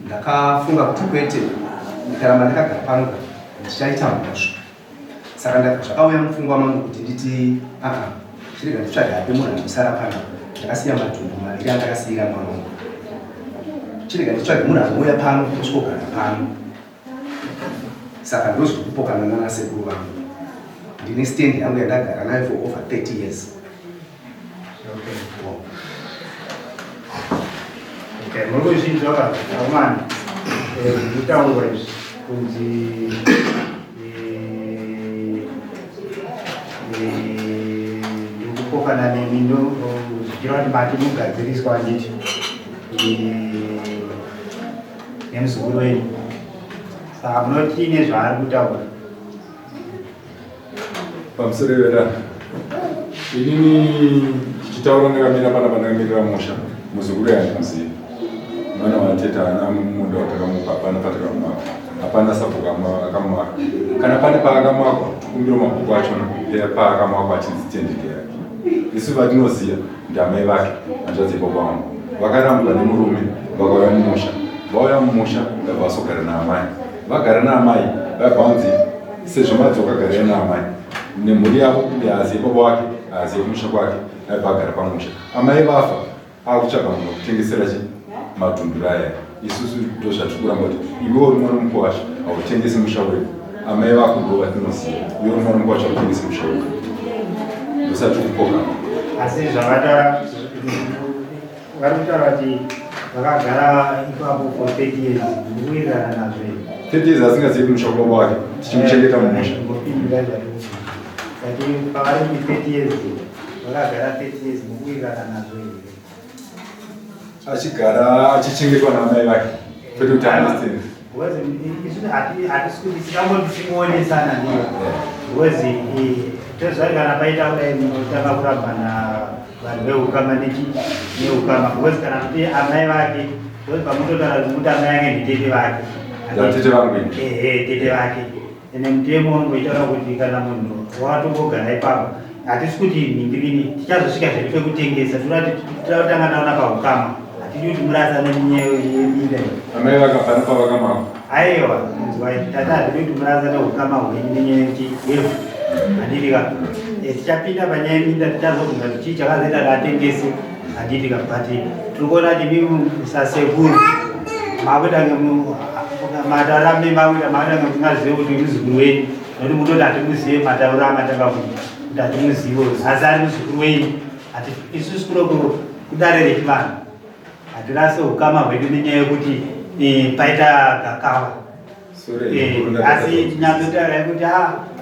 ndakafunga kuti kwete ndarama ndakagara ndichaita mhosva. Saka zvakauya mupfungwa mangu kuti nditi chirega nditsvage hape munhu anosara pano. Ndakasiya madhumbu maviri andakasiyira mwana wangu. Chirega nditsvage munhu anouya pano kusvogara pano. Saka ndozvi kupokana nana sekuru vangu. Ndine stendi yangu yandagara nayo for over 30 years. Muri kuzvinzwa kaumani kutaurwa kunzi ndikupokana nemindo zvichireva kuti mati mugadziriswa nditi nemuzukuru wenyu. Saka munoti nezvaari kutaura pamusoro vera inini tichitaura ndakamira pana pandakamirira musha muzukuru yandimuziva mwana watete ana munda watakamupa hapana patakamuaka hapana sapo akamwaka kana pane paakamwakwa tikumbira mabhuku achona paakamwakwa achinzitendeke yake. Isu vatinoziva ndamai vake hanzvadzi baba vangu vakarambwa nemurume vakauya mumusha. Vauya mumusha vabva vasogara naamai. Vagara naamai vabva vanzi sezvo madzoka agara naamai nemhuri yavo kunge haazive baba wake haazive kumusha kwake aibva agara pamusha. Amai vafa akutsvaga munhu wekutengesera Madhunduru aya. Isusu ndozvatikuramba kuti iwe uri mwana mukwasha hautengesi musha wedu. Amai vako ndo vatinoziva iwe uri mwana mukwasha hautengesi musha wedu. Ndosati kupoka asi zvavataura vari kutaura kuti vakagara ipapo for 30 years mukuwirirana nazvo 30 years asingazivi kumusha kwababa wake tichimuchengeta mumusha. Kati pavari 30 years vakagara 30 years mukuwirirana nazvo achigara achichengetwa naamai vake kwete kuti understand hatisi kuti tikambotichimuonesana ndiyo because tozvari kana paita kudai munotanga kurambana vanhu veukama neukama because kana kuti amai vake because pamutotaura kuti muti amai vake nditete vake tete vangu tete vake ene mutemo ungoitaura kuti kana munhu wakatombogara ipapo hatisi kuti ningirini tichazosvika zviri pekutengesa totanga taona paukama hatidi kuti murasane minyeyo yemida amai vakafana pavakamako aiwa tata hatidi kuti murasane ukama hwenyu nenyaya yekuti yevu handitika tichapinda panyaya yeminda tichazobvunza kuti chii chakazoita datengese handitika but tiri kuona kuti mimi sasekuru makutange matarambe makutange musingazive kuti muzukuru wenyu nokuti munoti hatimuzive matauro amatanga kuti hatimuzive asi ari muzukuru wenyu isusu kuroko kudare rechivanhu hatirase ukama hwedu nenyaya yekuti paita gakava asi tinyazotaura kuti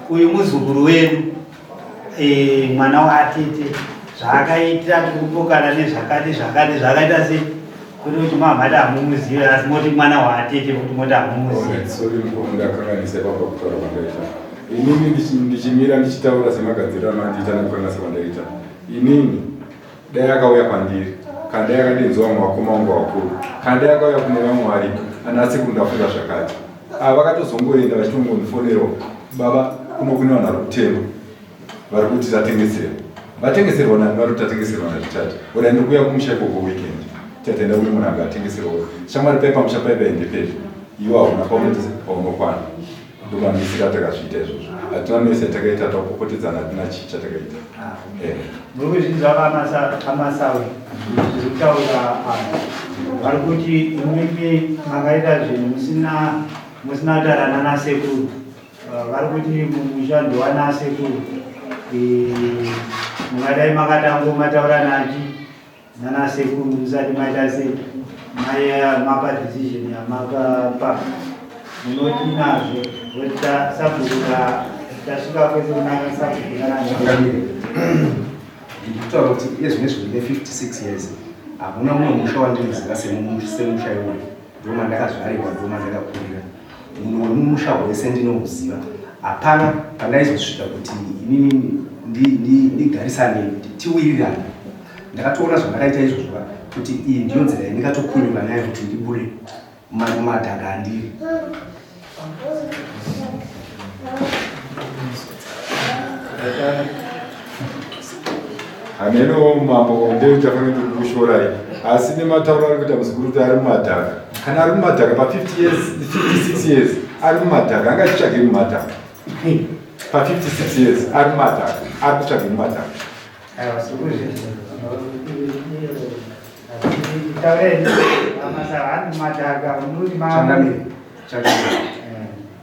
uyu muzukuru wedu mwana waatete zvaakaita tikupokana nezvakati zvakaita se kuti kuti mamhati hamumuzive asi moti mwana waatete kuti moti hamumuziveakanganisa papa kutaura kwandaita inini ndichimira ndichitaura semagadziriro amandiita nekukangasa kwandaita inini dai akauya kwandiri kana dai akadinzwa muvakoma vangu vakuru kana dai akauya kune vamwe variko anasi kundafunga zvakati vakatozongoenda vachitongondifonerawo baba kuno kune vanhu vari kutema vari kuti tatengeserwa vatengeserwa nani vari kuti tatengeserwa nazvitatu oda ndiri kuuya kumusha ikoko weekend tataenda kune munhu anga atengeserwa shamwari paipa musha paipa ende pepe iwo hauna paunokwana ndomamisika takazviita izvozvo hatina mese takaita takupopotedzana hatina chii chatakaita. Muri kuzvinzwa amasawe zvirikutaura vari kuti imwimi makaita zvinhu musina kutarana nasekuru, vari kuti mumusha ndowana sekuru mungadai makatangomataura nana sekuru musati maita sei mapa decision yamakapa munoti nazvo kuti tasabhuka tasvika kwese kunaka sabhuka ndikutaura kuti izvine zvine 56 years hakuna mumwe musha wandinoziva semusha iwoyo ndoma ndakazvarirwa ndoma ndakakurira munhu wemumusha wese ndinokuziva. Hapana pandaizosvika kuti inini ndigarisane tiwirirane. Ndakatoona zvandakaita izvozvo kuti iyi ndiyo nzira yandikatokunyuka nayo kuti ndibure mumadhaga andiri. Hameno mambo ndechafana kushorai asi nematauro ari kuita muzukuru kuti ari mumadhaga. Kana ari mumadhaga pa 50 years 56 years ari mumadhaga angachitsvage mumadhaga pa 56 years ari mumadhaga ari kutsvage mumadhaga.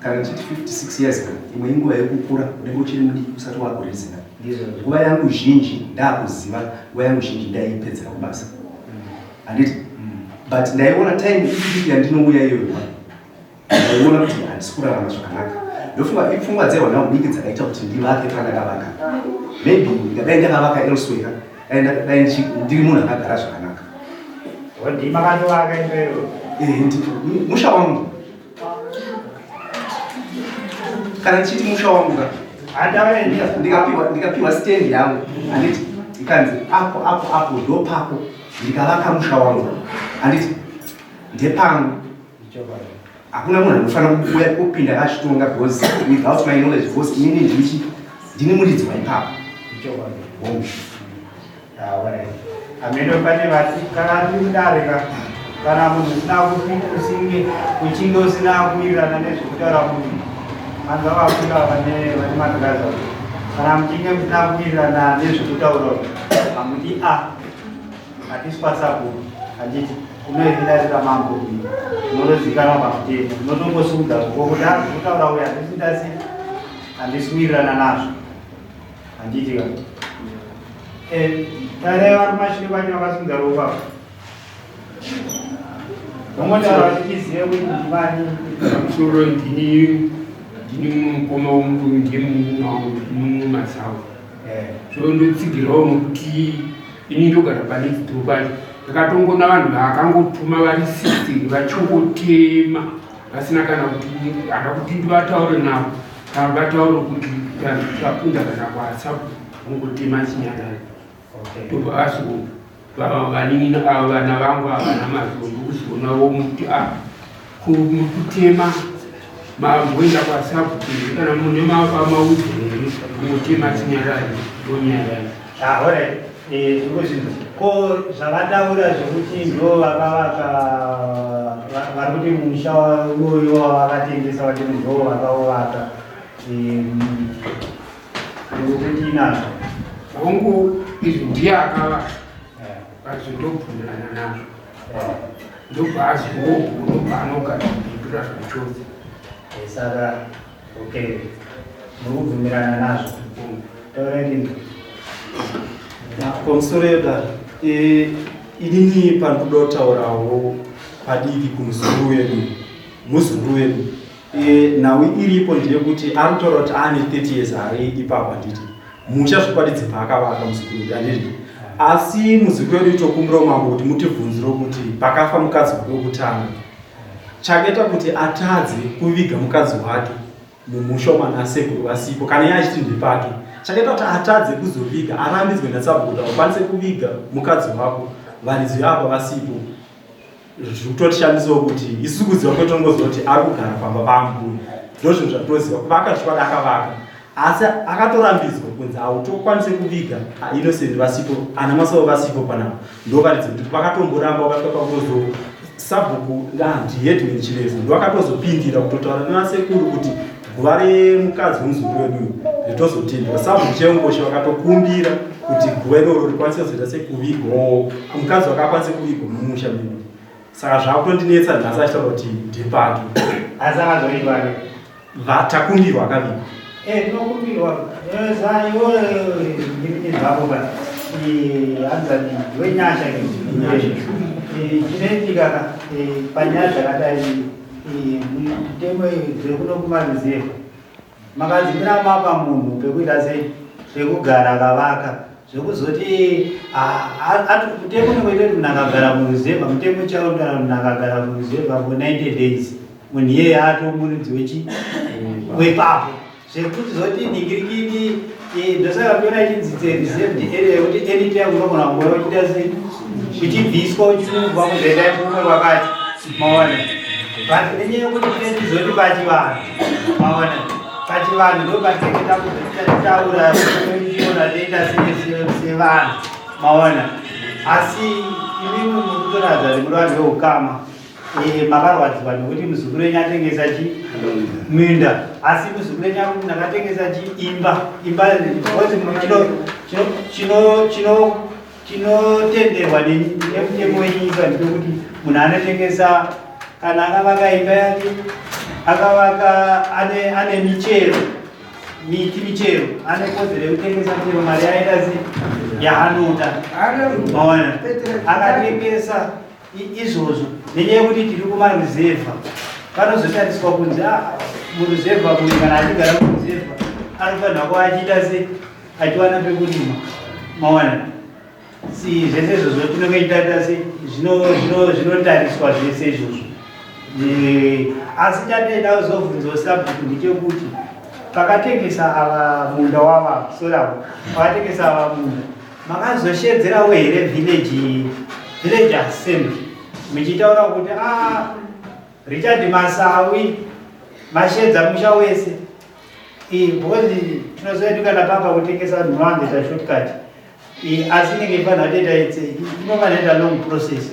Kana ndichiti 56 years imwe inguva yekukura unenge uchiri mudiki usati wakurizina. Nguva yangu zhinji ndakuziva, nguva yangu zhinji ndaipedzera kubasa. Handiti? But ndaiona time idiki yandinouya iyoyo. Ndaiona kuti handisi kurarama zvakanaka. Ndofunga ipfungwa dzehwana hudiki dzakaita kuti ndivake kana ndakavaka. Maybe ndikadai ndakavaka elsewhere dai ndiri munhu akagara zvakanaka. Ndimakandovaka ipeyo? Musha wangu. Kana ndichiti musha wangu ndikapiwa stand yangu handiti ikanzi apo ndo papo ndikavaka musha wangu handiti ndepangu. Hakuna munhu anofanira kuuya kupinda akazvitonga because without my knowledge because inini ndini muridzi waipapo. Ameno pane vati kana ndi Mudare kana munhu usina uchinge usina kuwirirana nezvekutaura munhu vanhu vakakura vane madhiraza kana muchinge musina kuwirirana nezvekutaura hamuti hatisi pasapo handiti unoendarira mambo unozikanwa pamutemo unotongosudza zvokuti kutaura uya handisindasi handisi kuwirirana nazvo handiti ka tare vari mashure kwacho vakasudza ropa vambotaura vachizive kuti ndimani pamusoro ndini mukoma womunhu ndiye mumasawa so ndotsigirawo nokuti ini ndogara pane dzidhoo pacho ndakatongona vanhu vakangotuma vari 60 vachingotema vasina kana kuti hada kuti ndivataure navo kana vataure kuti tapunda kana kwasapu ongotema chinyarari tobva vana vangu havana mazombo kuzionawo muti mukutema mamboenda kwasapu kana mune maudzere mutema chinyarari ndonyarari. Ko zvavataura zvekuti ndo vakavaka vari kuti musha uyoyo wavakatengesa vati ndo vakauvaka ndekuti inazvo hongu izvi ndiye akavaka azvindobvundirana nazvo ndobva azvogo ndobva anogara kupindura zvachose. Saka muri kubvumirana nazvo taurekei pamusoro yedaro inini pandoda kutaurawo padivi kumuzukuru wedu nhau iripo ndeyekuti ari kutaura kuti ane 30 years ari ipapo handiti muchazvikwadidze paakavaka muzukuru wedu handiti asi muzukuru wedu tokumbirawo mambo kuti mutivhunzirewo kuti pakafa mukadzi wake wekutanga chakaita kuti atadze kuviga mukadzi wake mumusha wamanasekuru vasipo kana iye achiti ndepake chakaita kuti atadze kuzoviga arambidzwe nasabhuta ukwanise kuviga mukadzi wako varidzi vako vasipo zvikutotishandisawo kuti isusu kuziva kwetongoziva kuti ari kugara pamba pambuya ndozvinhu zvatoziva vakasvika akavaka asi akatorambidzwa kunzi autokwanise kuviga inosendi vasipo ana masawo vasipo panapa ndovaridzi kuti vakatomboramba vakasvika pakuzo sabhuku ndihedman chirefu ndowakatozopindira kutotaura nevasekuru kuti guva remukadzi womuzukuru wedu ritozotendwa sabu chengosho vakatokumbira kuti guva iroro rikwanise kuzoita sekuvigwawo mukadzi wakakwanise kuvigwa mumusha medu. Saka zvakutondinetsa nhasi achitaura kuti ndepake asi akazoitwa vatakumbirwa akavigwa. Tinokumbirwa ndirichizvapo pa hanzani wenyasha chinoitika panyaya dzakadai mitemo dzekuno kumaruzevha makadzimira mapa munhu pekuita sei pekugara akavaka zvekuzoti mutemo unoita kuti munhu akagara muruzevha mutemo chaunaa munhu akagara muruzevha for 90 days munhu iyeye atomuridzi wepapo zvekuti zoti ningirikini ndosaka kuona ichinzitse reserved area yekuti anytime unogona kungoya uchita sei uchibviswa uchibva kuzoenda kumwe kwakati maona but nenyaya yekuti tizoti pachivanhu maona pachivanhu ndo patinenge taura iona toita sevanhu maona asi imimi mukutoradza kuti muri vanhu veukama makarwadziwa nekuti muzukuru wenyu atengesa minda asi muzukuru wenyu munhu akatengesa imba chinotenderwa nemutemo wenyika ndekuti munhu anotengesa kana akavaka imba yake akavaka ane michero michero ane kodzero yekutengesa michero mari yaita yaanoda maona akatengesa izvozvo nenyaya yekuti tiri kumaruzevha panozotariswa kunzi muruzevha kuti kana achigara muruzevha anofanira kuva achiita se achiwana pekurima maona si zvese izvozvo tinenge ichitaita se zvinotariswa zvese izvozvo asi chatenda kuzobvunza subject ndechekuti pakatengesa ava munda wava soravo pakatengesa ava munda makazoshedzerawo here village assembly michitaura kuti Richard Masawi mashedza musha wese because tinozoenda kana pamba kutengesa vanhu vangoita shortcut asi inenge ifanira kuita inova ita long process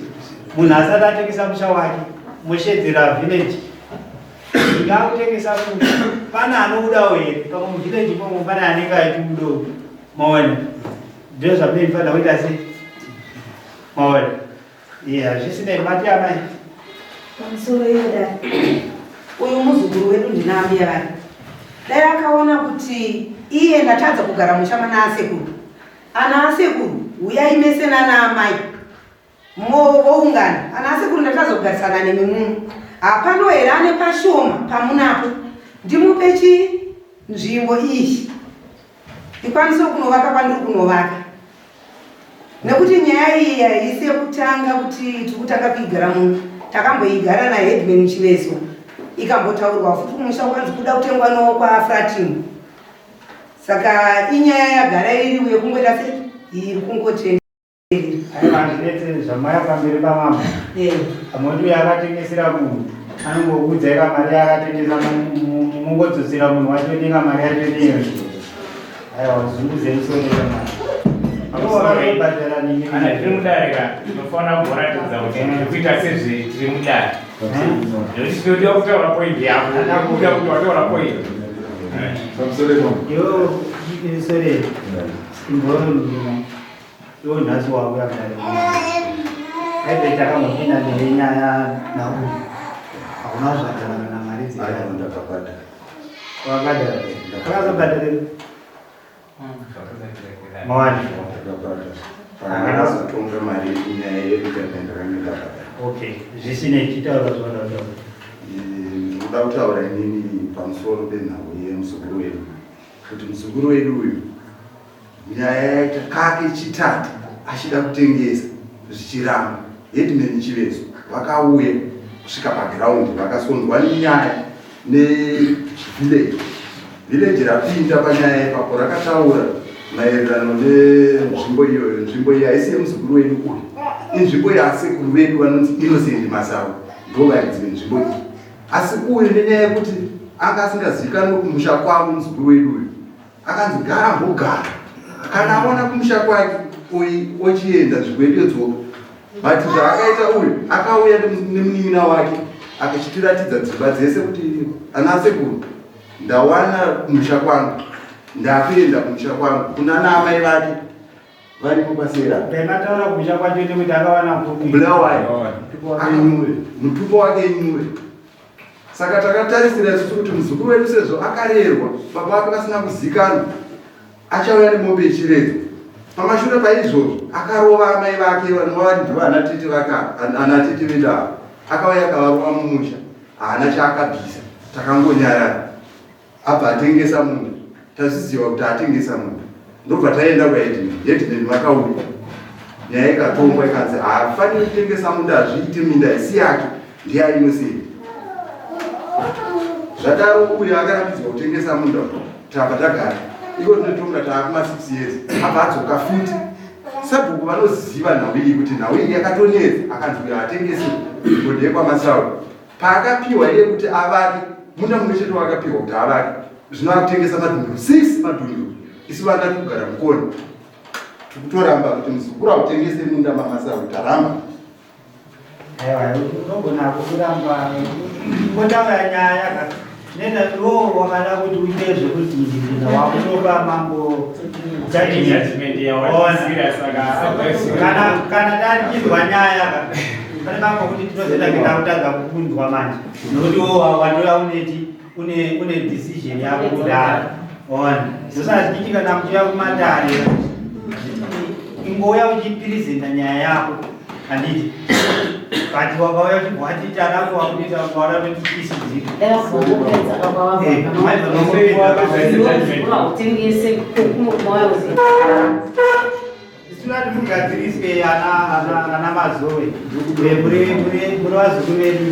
munhu asati atengesa musha wake moshedzera village ingakutengesa munhu pane anoudawo here pamwe muvillage imomo pane anenge achiudawo maona ndo zvamene ifanira kuita sei maona hazvisinei mati amai pamusoro yoda uyu muzukuru wedu ndinami yavana dai akaona kuti iye ndatadza kugara musha mana asekuru ana asekuru uyai mese nana amai voungana ana asekuru ndatadza kugarisana nemi muno hapano here ane pashoma pamunapo ndimupe nzvimbo iyi ikwanise kunovaka pandiri kunovaka nekuti nyaya iyi haisi yekutanga kuti tikutanga kuigara muno takamboigara naheadman Chiveso ikambotaurwa futi musha kwanzi kuda kutengwa nawo kwaFratim saka inyaya yagara iriwe kungoita se iri kungotenderera aivanzvinetse zvamaya pamberi pamama amoti uyo akatengesera munhu anongoudza ika mari yakatengesa mungodzosera munhu wacho denga mari yacho aiwa zunguze musonera mari kana tiri mudarika tinofanira kuratidza kuti kuita sezve tiri mudare nokuti tinoda kutaura poindi yako kuda kuti wataura poindi sore imborondino iwo nhasi wako yakudare aide takambopinda nenyaya naku hakuna zvadara na mari dzakabhadhara wakabhadharira mawani akazotonga mari inyaya yekutakandaranika okay zvisine chitaura zvadaura uda kutaura inini pamusoro penhau yemuzukuru wedu kuti muzukuru wedu uyu nyaya yaita kake chitatu achida kutengesa zvichiramba headman Chiveso vakauya kusvika pagiraundi vakasondwa nenyaya nevillage rapinda panyaya ipapo rakataura maererano nenzvimbo iyoyo nzvimbo iyi haisi yemuzukuru wedu uyu inzvimbo yasekuru vedu vanonzi Innocent Masawi ndovaridzi venzvimbo iyi asi uyu nenyaya yekuti anga asingazivikanwi kumusha kwavo muzukuru wedu uyu akanzi gara mbogara kana aona kumusha kwake ochienda zvikwendedzoka but zvaakaita uyu akauya nemunin'ina wake akachitiratidza dzimba dzese kuti ana sekuru ndawana kumusha kwangu ndakuenda kumusha kwangu kuna namai vake varipo pasera ndemataura kumusha kwacho nekuti akawana kubulawayo akanyure mutupo wake nyure. Saka takatarisira isusu kuti muzukuru wedu sezvo akarerwa baba vake vasina kuzikanwa achauya nemombe yechiredzo. Pamashure paizvozvo akarova amai vake vanova ndivo anatiti vedava akauya akavarova mumusha haana chaakabvisa takangonyarara abva atengesa munda tazviziva kuti atengesa munda ndobva taenda kuhedheni vakauya nyaya ikatongwa ikanzi haafaniri kutengesa munda hazviiti minda isi yake ndiainosei zvadaro uyo akarambidzwa kutengesa munda tabva tagara iko tinotonga taakuma 6 years abva adzoka futi sabhuku vanoziva nhau iyi kuti nhau iyi yakatonetsa akanzi uyo atengesi godhe yekwamasauro paakapiwa iye kuti avake munda mumwe chete wakapiwa kuti avake zvino akutengesa madhunduru 6 madhunduru isu vangati kugara mukona tikutoramba kuti muzukuru autengese munda mamasauro taramba aiwa unogona kuramba ngotaura nyaya nenda lo wakada kuti uite zvekuti ndina wakutopa mambo kana tachizwa nyaya pane mambo kuti tinozoenda kutautadza kukundwa manje nokuti watoya une decision yako kudara ona zvisazichitika kana muchiya kumatare ingouya uchipirizenda nyaya yako handiti kati wakauya uchibwatiti anapo wakuita mwaura vetichisidzika isunati mugadziriswe ana mazove muri vazukuru vedu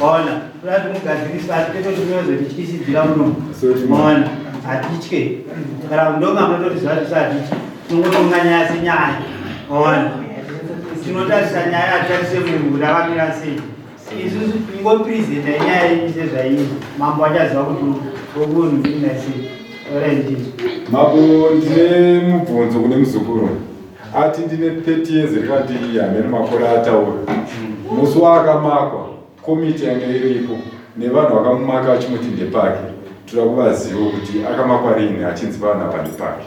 ona unati mugadziriswe asi pete kuti munozoti tichisidzira muno ona hatitye kana ndonga munototi ziva tisatitye tinongotonga nyaya senyaya ona tinotarisa nyaya atarise munhu kuti akamira sei isusu ingoprezenta nyaya yenyu sezvaii mambo achaziva kuti okunhu ina sei orendizvo mambo ndine mubvunzo kune muzukuru ati ndine 30 years rikati hamene makore ataura musi waakamakwa komiti yange iripo nevanhu vakamumaka vachimuti ndepake toda kuvaziva kuti akamakwa rini achinzi vanhu apa ndepake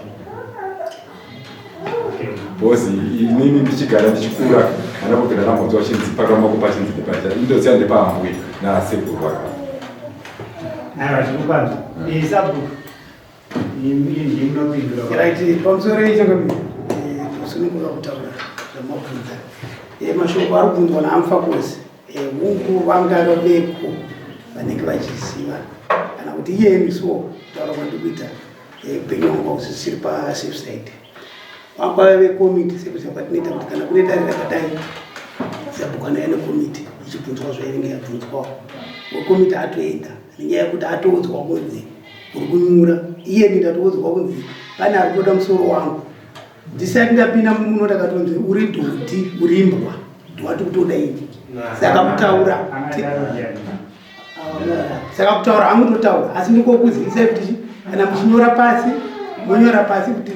bozi inini ndichigara ndichikura hana kugara namudzi wachinzi pakamako pachinzi ndepake indoziva ndepahambwe nasekuru vaka aiwa zvikukwazvo isabhuku right pamusoro ichokamii sununguka kutaura zvamabvunza mashoko ari kubvunzwa naamfakosi hungu vangaro veko vanenge vachiziva kana kuti iye misuwo kutaura kwandikuita upenyu hwanga usisiri pasafe side vangava vekomiti sekuziva kwatinoita kuti kana kune dare rakadai sabhuku anouya nekomiti ichibvunzwa zvainenge yabvunzwawo wekomiti atoenda nenyaya yekuti atoudzwa kunzi uri kunyura iye ndindatoudzwa kunzi pane ari kutoda musoro wangu ndisati ndapinda muno ndakatonzi uri dhoti urimbwa ndwati kutoda ini saka kutaura hamutotaura asi ndikokuzivisai kuti kana muchinyora pasi monyora pasi kuti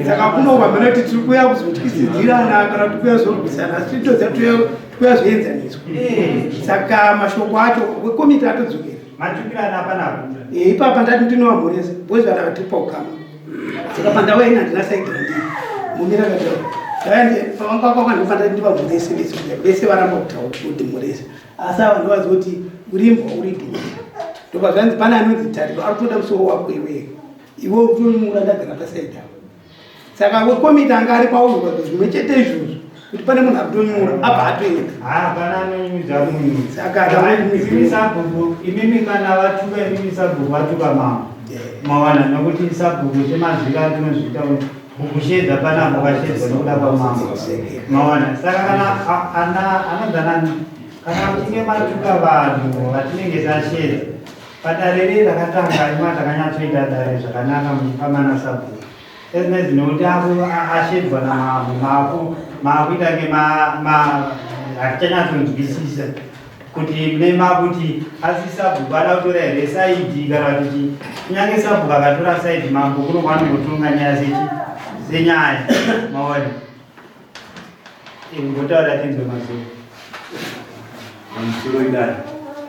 saka kunogwa mene kuti tiri kuya kuzotyisidzirana kana kuti kuya zorwisana asi titoziva kuya zoenzaniswa saka mashoko acho wekomiti atodzokera ipapa ndati ndinovamhoresa bozi vana vatipa ukama saka pandawaina handina saidira ndii mumira katapavangakwakwandifanira ndivamhorese vese varamba kutaura kuti mhorese asi ava ndovaziva kuti urimbwa uri dhoti ndoba zvanzi pane anonzi tariro ari kutoda musoro wako iweyo iwe utomura ndagara pasaidha saka wekomiti anga ari pauzwa zvimwe chete izvozvo kuti pane munhu akutonyura abva atoenda saka imimi kana vatuka imimi sabhuku vatuka mambo mawana nokuti sabhuku semazvika atinozviita kukushedza panapa vashedza nokuda kwamambo mawana saka kana anozanani kana muchinge matuka vanhu vatinenge sashedza padare rakatanga ima takanyatsoita dare zvakanaka muchipamana sabhuku ezine zvinoti avo ashedzwa namambo maakuita nge hatichanyatsodzwisisa kuti mnema kuti asisabhuku ada kutora here saidhi kana kuti kunyange sabhuku akatora saidhi mambo kunokwana kutunga nyaya senyaya maona ngotaura tinzwe mazuu pamusoro idari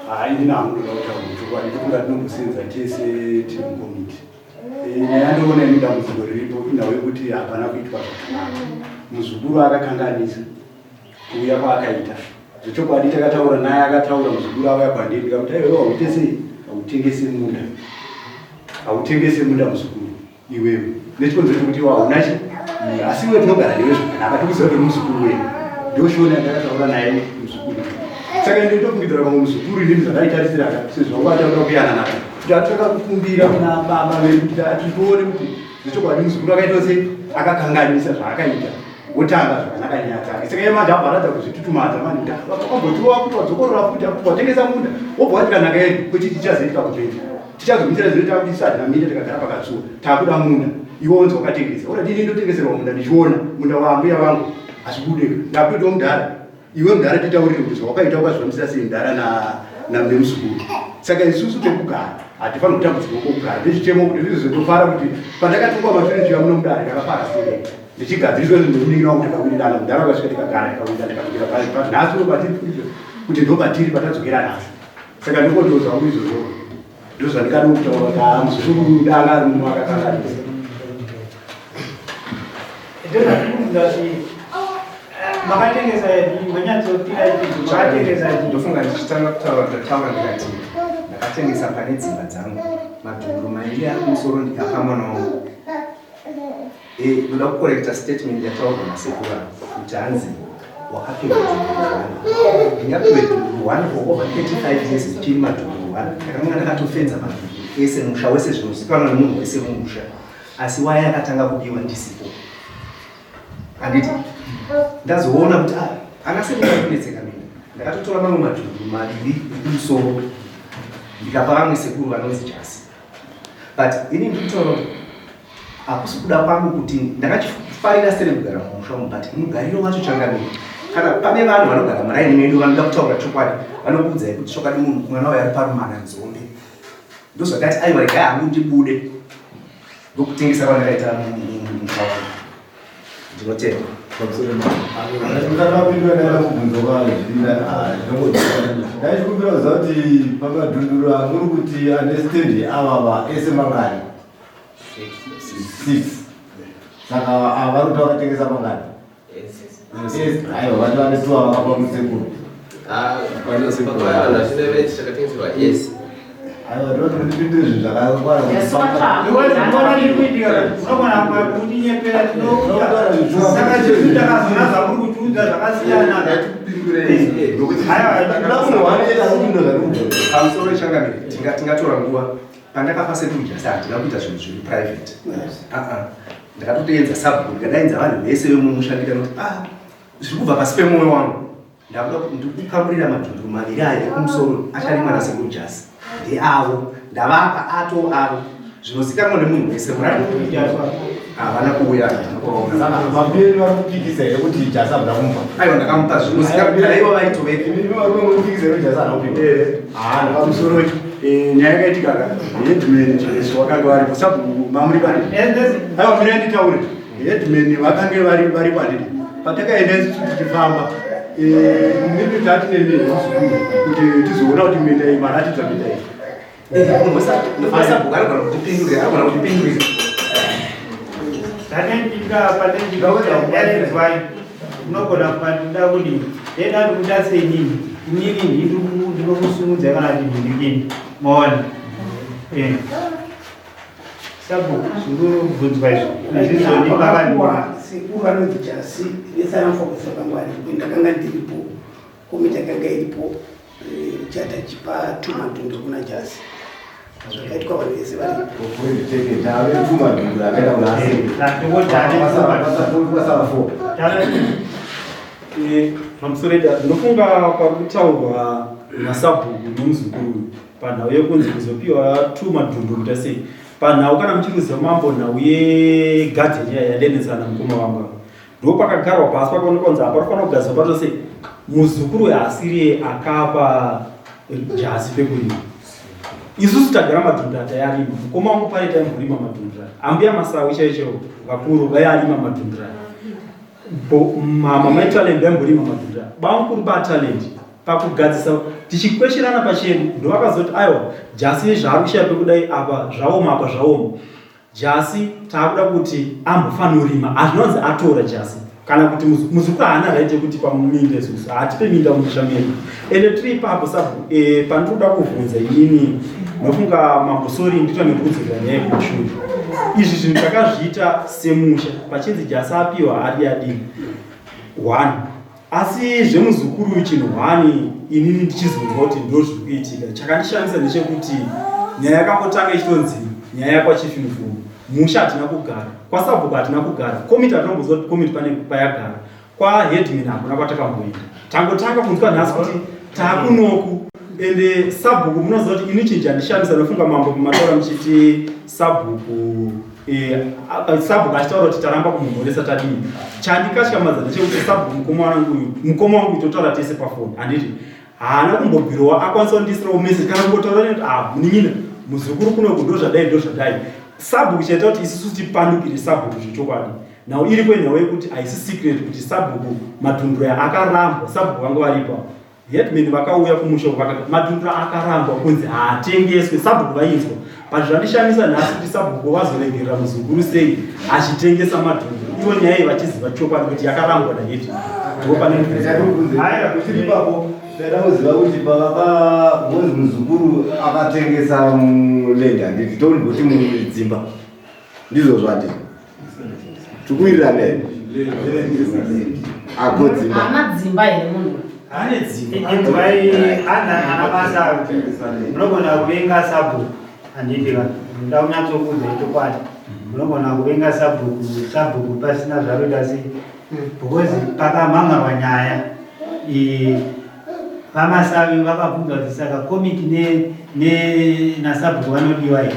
haina hamunoda kutaura chokwadi tokunga tinomusenza tese tiri mukomiti nyaya ndoona ine dambudziko riripo inhau yekuti hapana kuitwa zvakanaka. Muzukuru akakanganisa kuuya kwaakaita zvechokwadi takataura naye akataura muzukuru auya kwandiri ndikamuti aiwewe hauite sei hautengese munda muzukuru iwewe nechikonzero chekuti iwe haunachi asi iwe tinogara newe zvakanaka tikuziva kuti muzukuru wedu ndoshona ndakataura naye muzukuru saka ndinotofungidzira vamwe muzukuru inini zvakaitarisira sezvaubataura kuyananaka kuti atoka kukumbira kuna baba vedu kuti atione kuti zvechokwadi muzukuru akaita sei akakanganisa zvaakaita wotanga zvakanaka nyaya dzake saka yemadhabharadza kuzvitutumadza mani wakambotiwa kuti wadzokorora futi watengesa munda wobva wati kanaka yedu kuti tichazoitika kupeti tichazomitira zvinoita kuti SlyMedia tikagara pakatsuwa takuda munda iwe onzi wakatengesa ora ndini ndotengeserwa munda ndichiona munda waambuya vangu hazvikude ndakutoitawo mudhara iwe mudhara titaurire kuti zvawakaita ukazvinomisa sei mudhara naMuzukuru saka isusu tekugara hatifanira kutambudzika kokugara ndezvichemo kuti ndizozotofara kuti pandakatungwa masvinizviya muno mudhara ndakafara sei ndichigadziriswa zvindomuningira kuti ndakawirirana mudhara ukasvika tikagara ndikawirira ndikapikira pari nhasi nopatiri kuti ndopatiri patadzokera naso saka ndokotozwa kuizvozvo ndozvandikada kutaura kuti Muzukuru danga ari munhu akakanganisa makatengesa manyatsopira makatengesa ndofunga ndichitanga kutaura ndikati ndakatengesa pane dzimba dzangu madhuru mairi ari kumusoro ndikakamwanawo ndoda kukorekta statement yataurwa nasekuru kuti hanzi wakapinda ndingapiwe dhuru 1 for over 35 years ndichiri madhuru 1 ndakamanga ndakatofenza madhuru ese musha wese zvinozikanwa nemunhu wese mumusha asi waya akatanga kudiwa ndisipo anditi ndazoona kuti akasekuru kunetseka mina ndakatotora mamwe madhuru maviri ekumusoro ndikapa vamwe sekuru vanonzi jasi but ini ndikutaura hakusi kuda kwangu kuti ndakachifarira sere kugara mumusha umu but mugariro wacho changamira kana pane vanhu vanogara muraini medu vanoda kutaura chokwadi vanokuudzai kuti chokwadi mwana wayo ari parumana nzombe ndozvakati aiwa regai hangu ndibude ndokutengesa kwandakaita musha wangu ndinotenda ndaikumbira kuziva kuti pamadhunduru muri kuti understand avava ese mangani 6 saka ava vari kuti vakatengesa mangani aiwa vati vanetuva vakapa musekuru aiwa ndoti kutipinde zvinhu zvakakwana pamusoro changamire tingatora nguva pandakapa sekuru jasi handina kuita zvinhu zviri private ndakatotoenza sabhuku ndikadainza vanhu vese vemumusha ndikati zviri kubva pasi pemwoyo wangu ndakuda ndikukamurira madhunduru maviri aya ekumusoro acharimwa nasekuru jasi ndeavo ndavapa avo zvinozikanwa nemunhu wese murani havana kuuya mambiri vari kupikisa here kuti jasi hamuna kumupa aiwa ndakamupa zvinozikanaivo vaitovekupikisa here jasi hana kupipa pamusoro nyaya yakaitikaka hedman chireso vakanga varipo sabhuku mamuri pari aiwa miri anditaure hedman vakange vari pandiri patakaenda tichifamba miri tati neMuzukuru kuti tizoona kuti minda iyi maratidza minda iyi ndofasabhuku anogona kutipindurira anogona kutipindurira zvanendinga panendingaeredzwai unogona kupanduda kudini ndeda kuti kutase inini inini ndinokusimudza kana kuti ndindikini maona sabhuku zvirikubvunzwa izvo sekuru anonzi jasi vesanafokusa kangwari ndakanga ndiripo komiti yakanga iripo chatachipa tumadhunduru kuna jasi zvakaitwa vanhu vese pamusoro ndinofunga pakutaurwa nasabhuku noMuzukuru panhau yekunzi kuzopiwa tumadhunduru tasei panhau kana muchikuziva mambo nhau yegadheni yadenetsana mukoma wangu ndo pakagarwa pasi pakaonekwa kunzi apa panofanira kugadzwa pato sei muzukuru yaasiri akapa jasi pekurima. Isusu tagara Madhunduru tayarima, mukoma wangu pale taimborima Madhunduru. Ambia masawi chaicho vakuru vayarima Madhunduru. Mama talent yaimborima Madhunduru. Bamukuru ba talent pakugadzisa tichikwesherana pachenu ndo vakazoti aiwa jasi zvaarikushaya pekudai apa zvaoma apa zvaoma. Jasi takuda kuti ambofanurima azvinonzi atora jasi. Kana kuti muzukuru haana right yekuti pamuminde isusu hatipe minda mumusha medu. Ende tiri ipapo sabu pandoda kuvhunza inini nofunga mambosori ndita nekudzira nyaya yekumashure. Izvi zvinhu takazviita semusha pachinzi jasi apiwa ari adini 1. Asi zvemuzukuru chinhu 1 inini ndichizonzwa kuti ndo zviri kuitika. Chakandishamisa ndechekuti nyaya yakambotanga ichitonzi nyaya yakwachifinifunu. Musha hatina kugara, kwa sabhuku hatina kugara, komiti hatinomboziva kuti komiti pane payagara, kwa headman hakuna kwatakamboenda. Tangotanga kunzwa nhasi kuti takunoku, ende sabhuku munoziva kuti ini chinhu chandishamisa nofunga mambo mumataura muchiti sabhuku achitaura kuti taramba kumumhoresa tadini. Chandikatyamadza ndechekuti sabhuku mukoma wangu itotaura tese pafoni, handiti haana kumbobhirowa akwanisa kundisirawo message kana kungotaura nekuti munin'ina muzukuru kunoku ndo zvadai. Sabhuku chaita kuti isusu tipandukire sabhuku zvechokwadi. Now iri kwenhau yekuti haisi secret kuti sabhuku Madhunduru akarambwa, sabhuku vanga varipa. Headmen vakauya kumusha vakati Madhunduru akarambwa kunzi haatengeswe, sabhuku vainzwa. Pazvandishamisa nhasi kuti sabhuku vazoregerera muzukuru sei achitengesa Madhunduru. Ivo nyaya vachiziva chokwadi kuti yakarambwa naHeadman. Ndipo pane haya kuti ipapo tinoziva kuti baba mwenzi muzukuru akatengesa mulenda nditi tondi kuti mudzimba ndizvo zvati tikuirira nei agodzimba amadzimba here munhu ane dzimba ana basa munogona kuvenga sabhuku handidika ndaunyatsokudza chokwadi munogona kuvenga sabhuku pasina zvaroita sei because pakamhangarwa nyaya vamasavi vakabvunza kuti saka komiti nasabhuku vanodiwa here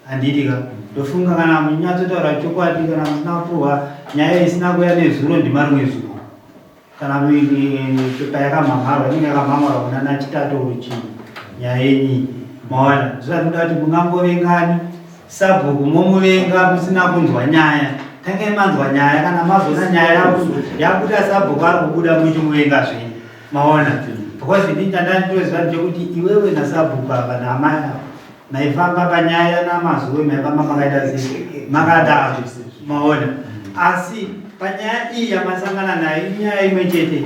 handidika ndofunga kana munyatsotaura chokwadi kana musina kupuhwa nyaya isina kuya nezuro ndimarimwe zuro kana pepa yakamhamharwa inenge yakamhamharwa kuna nachitatouro chinhu nyaya yenyi maona zvatinoda kuti mungangovengani sabhuku momuvenga musina kunzwa nyaya tange manzwa nyaya kana mazona nyaya yakuda sabhuku ari kubuda muiti muvenga zvenyu maona because ndindandandoziva ndechekuti iwewe nasabhuku ava namai maifamba panyaya namazuve maifamba makaita sei makadaro maona asi panyaya iyi yamasangana nayo inyaya imwe chete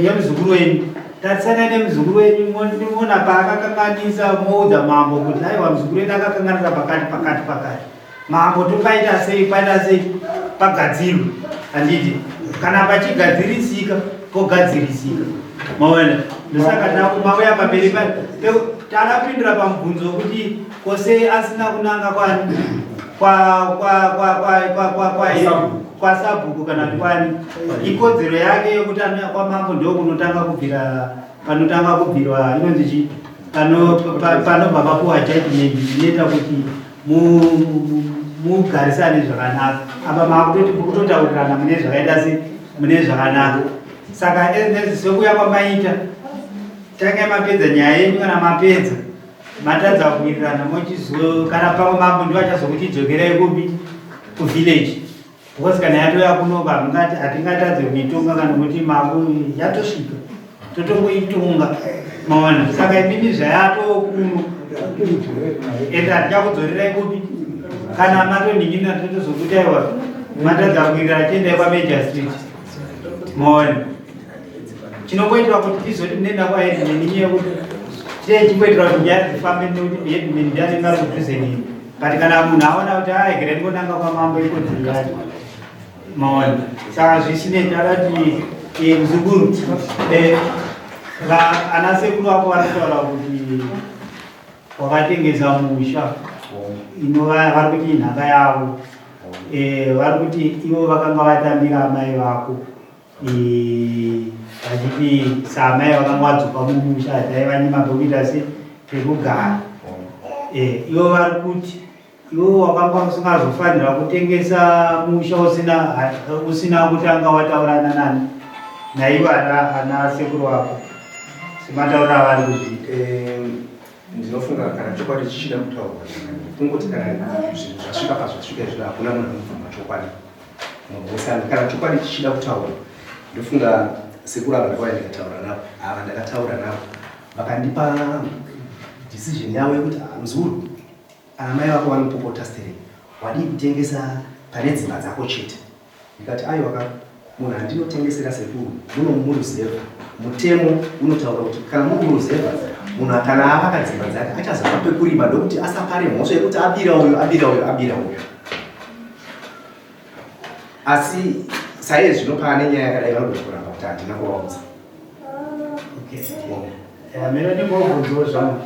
yemuzukuru wenyu tatisana nemuzukuru wenyu ndimona paakakanganisa moudza mambo kuti aiwa muzukuru wenyu akakanganisa pakati mambo topaita sei pagadzirwa handiti kana pachigadzirisika pogadzirisika maona ndosaka mauya pamberi takapindura pamubvunzo wekuti kose asina kunanga kwani kwa sabhuku kana kwani ikodzero yake yekuti kwamambo ndo panotanga kubvirwa inonzi chii panobva papuwa judgment inoita kuti mugarisane zvakanaka apa makutotaurirana mune zvakaita se mune zvakanaka saka nezisekuya kwamaita tange mapedza nyaya yenyu kana mapedza matadza kuwirirana mochizo kana pamwe mambo ndo achazokutidzokerai kupi kuvillage because kana yatoya kunoka mungati hatingatadze kuitonga kana kuti mambo yatosvika totongoitonga maona saka imimi zvayato kuno ende hatichakudzorerai kupi kana matoningina totozokutaiwa matadza kuwirirana tiendai kwaMajor Street maona chinokoitwa kuti tizoti munoenda kwaHeadman inyaya yekuti chimboitira kuti nyaya dzifambe nekuti Headman ndianenge ari kudhuze nini but kana munhu aona kuti aigere ndingonanga kwamambo ikodzero yacho maona saka zvisine tarati muzukuru ana sekuru ako varikutaura kuti wakatengesa musha inova vari kuti inhaka yavo vari kuti ivo vakanga vatambira amai vako vachiti saamai vakanga vadzoka mumusha hataiva nemabhokita se pekugara ivo vari kuti ivo wakanga usingazofanira kutengesa musha usina kutanga wataurana nani naivo ana sekuru wako simataura vari kuzviita. Ndinofunga kana chokwadi chichida kutaurwa kungoti kana zvinhu zvasvika pazvasvika izvo hakuna munhu anobvuma chokwadi kana chokwadi chichida kutaurwa. Ndofunga sekuru ava ndakauya ndakataura navo vakandipa decision yavo yekuti Muzukuru, amai vako vanopopota stere, wadi kutengesa pane dzimba dzako chete. Ndikati aiwa munhu andinotengesera Sekuru munomuruzeva. Mutemo unotaura kuti kana muruzeva munhu kana avaka dzimba dzake achazova pekurima ndokuti asapare mhosva yekuti abira uyo. Asi saye zvinopa nenyaya yakadai vanokuramba kuti handina kuvaudza. Mina ndingobvunzawo zvangu.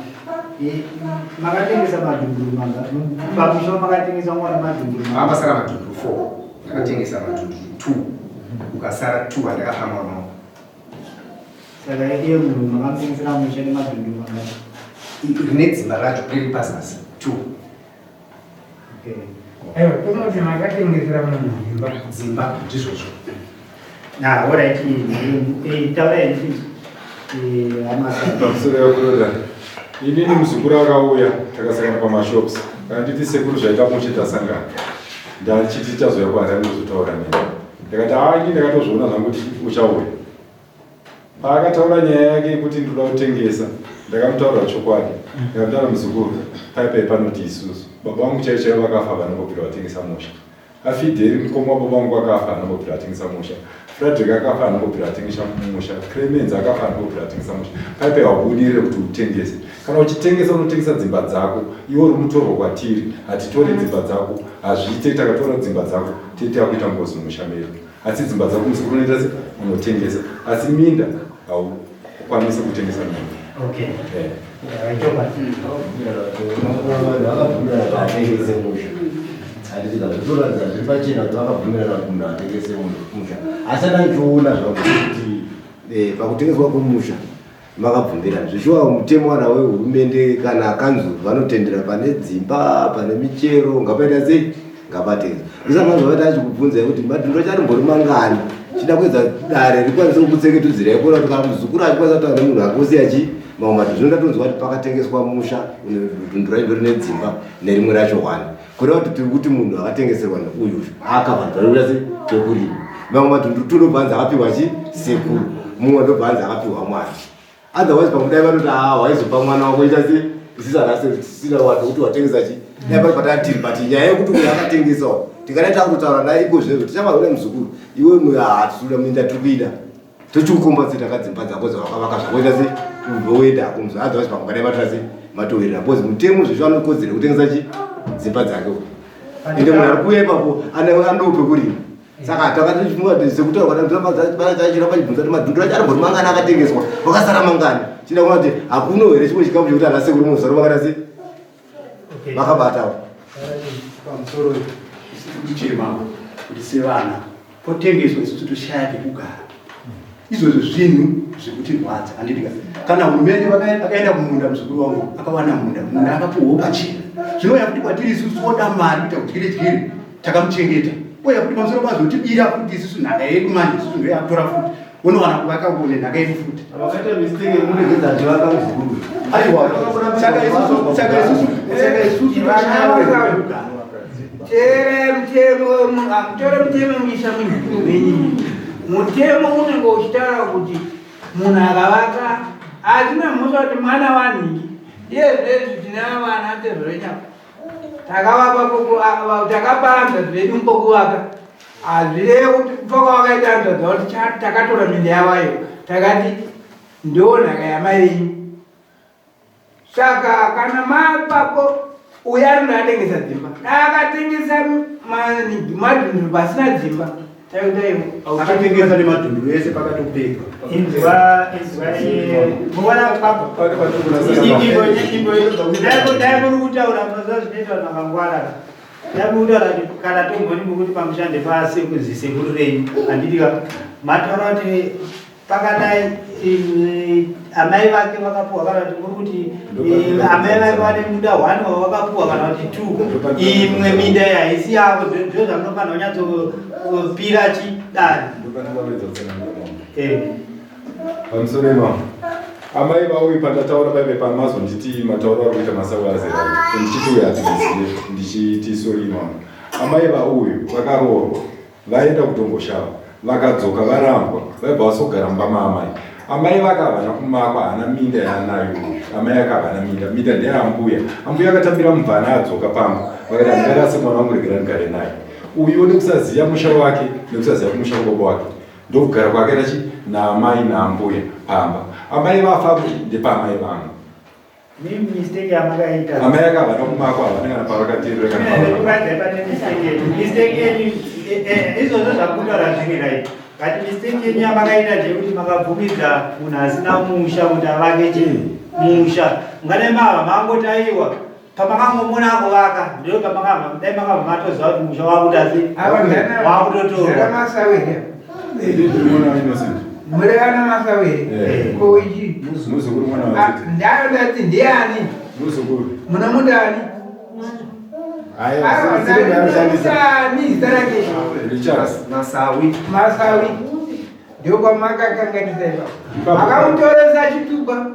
Makatengesa madhunduru manga pamusha makatengesa mwana madhunduru pasara madhunduru 4 ndakatengesa madhunduru 2 ukasara 2 andakafamba nawo. Saka iye munhu makatengesera musha nemadhunduru manga rine dzimba racho riri pazasi 2. Aiwa, tomoti makatengesera munhu dzimba ndizvozvo. Alright, taura izvi pamusoro yakuroda inini Muzukuru akauya takasangana pamashops anditi Sekuru zvaita mushe tasangana ndachiti chazoya kwanda ndinozotaura neni ndakati hayi ndakatozviona zvangu kuti uchauya. Paakataura nyaya yake yekuti ndoda kutengesa ndakamutaura chokwadi ndakamutaura Muzukuru paipai panoti isusu baba vangu chaichaivo vakafa vanongopira vatengesa musha. Afidheri mukoma wababa vangu akafa anongopira vatengesa musha. Frederick akafa anongopira vatengesa musha. Clemens akafa anongopira vatengesa musha. Paipai wabudire kuti utengese. Kana uchitengesa unotengesa dzimba dzako. Iwo uri mutorwa kwatiri. Hatitori dzimba dzako. Hazviite takatora dzimba dzako. Tete akuita ngozi musha medu. Asi dzimba dzako Muzukuru unoita sei unotengesa. Asi minda haukwanisi kutengesa minda. Okay. Zvitoradza zviri pachena kuti vakabvumirana kuti munhu atengese musha. Asi anachiona zvakuti pakutengeswa kwemusha makabvumirana. Zvichiwa mutemo wana wehurumende kana kanzuru vanotendera pane dzimba, pane michero, ngapaita sei ngapatengeswa. Zvisanga zvavati achikubvunza kuti madhunduru charimbori mangani chida kuedza dare rikwanise kukutseketudzira ikona kuti kana Muzukuru achikwanisa kutaura nemunhu akosiya chi mamwe madhunduru ndatonzwa kuti pakatengeswa musha dhunduru racho rine dzimba nerimwe racho 1 kureva kuti tiri kuti munhu akatengeserwa neuyu akavanza rikuita se chekurima. Mamwe madhunduru 2 ndobvanza akapiwa chi Sekuru, mumwe ndobvanza akapiwa mwana. Otherwise pamudai vanoti waizopa mwana wako ita se sisina watu kuti watengesa chi dai pari patatiri but nyaya yekuti uyu akatengesawo tikadaita kutaura naye iko zvezvo tichavaona Muzukuru iwe hatisula minda tikuida tochikukomba seti akadzimba dzako dzavakavaka zvakoita se uzoenda kumza. Otherwise pamungadai vatira se matowirira because mutemo zvesvo anokodzera kutengesa chi dzimba dzake. Ende munhu ari kuuya ipapo anope kurima. Saka takati chifunga sekutaura chiramba chibvunza kuti madhunduru acho arimbori mangani akatengeswa wakasara mangani. Chida kuona kuti hakuno here chimwe chikamu chekuti ana Sekuru muzaro vakata se vakabatawo. Pamusoro kuchema kuti sevana potengeswa isusu toshaya pekugara. Izvozvo zvinhu zvekutirwadza. Handidika kana hurumende akaenda kumunda Muzukuru wangu akawana munda akapuwawo pachena. Zvinouya kuti kwatiri isusu oda mari kuita kuti tyire takamuchengeta. Ouya kuti pamusoro pazotibira kuti isusu nhaka yedu manje isusu ndoyakutora futi. Unowana kuvaka kuone nhaka yedu futi. Vakaita mistake muregedza kuti vaka Muzukuru. Aiwa saka isusu tore mutemo muisa muzvikuru venyu. Mutemo unenge uchitaura kuti munhu akavaka asina mhosva kuti mwana wanhingi iye zvezvi tina vana tezvenyama takavapa takapanza zvedu mbokuvaka hazvirevi kuti kupfa kwavakaita anzvadza kuti takatora minda yavayo takati ndo nhaka yamai yenyu. Saka kana mapako uya anonge atengesa dzimba akatengesa madhunduru pasina dzimba akatengesa nemadhunduru ese pakatopeka. Dai muri kutaura mazuva zvinoita vanhu vakangwara. Dai muri kutaura kuti kana tomboni mukuti pamushande Sekuru renyu handidika mataura kuti pakadai amai vake vakapuwa kana kuti muri kuti amai vake vane munda 1 wavakapuwa kana kuti 2 imwe minda haisi yavo. Ndizvo zvamunofanira kunyatsopira chidare. pamusoro ivamo amai vauyi pandataura paive pamazo nditi matauro ari kuita masauro azera ndichiti uyo hatizive ndichiti sori imamo amai vauyu vakaroorwa vaenda kutomboshava vakadzoka varambwa vaibva vasogara mumba maamai amai vakavana kumakwa hana minda yaanayo amai akavana minda ndeambuya ambuya akatambira mubvana adzoka pamba vakati andikada semwana wangu regera ndigare naye uyu nekusaziva musha wake nekusaziva kumusha baba wake ndokugara kwakaita chi naamai naambuya pamba amai vafa ndepamai vangu amai akavana kumakwa havana kana pavakateerera izvozvo zvakundoratirai kati mistake yenyu yamakaita ndeyekuti makabvumidza munhu asina musha kuti avake chinhu musha mungadai mava mangotaiwa pamakangomuna kuvaka ndo dai makabva matoziva kuti musha wakuti asi wakutotorwa murekana masawere koji ndayodati ndiani muna mundani masawi ndiko makakanganisaiva makamutoresa chituba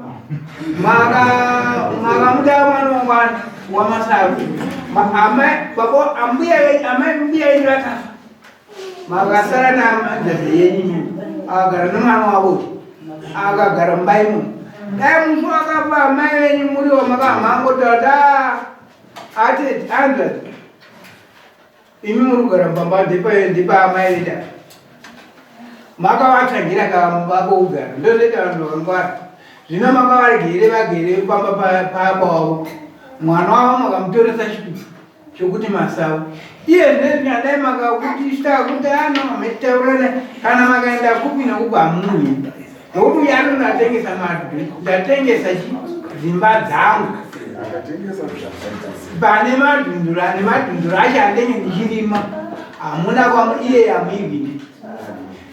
makamuda mwana wangwana wamasawi amai mbuya yenyu vakafa makasara namadhadha yenyu akagara nomwana wavo akagara mumba imomo dai musu akafa amai venyu muriwo makahamangotata ati 100 imi muri kugara mbamba ndipa amai veda makavatangira kavako kugara ndozveta vanhu vakangwara zvino makavarigere vagere pamba paba wavo mwana wavo makamutoresa chitufu chokuti masawu iye zvinezvinadai makakutista kuti anomametaurana kana makaenda kupi nekupi hamuni nokuti uyo anonatengesa ndatengesa dzimba dzangu pane madhunduru ane madhunduru acho andenge ndichirima hamuna kwamo iye yamuivhini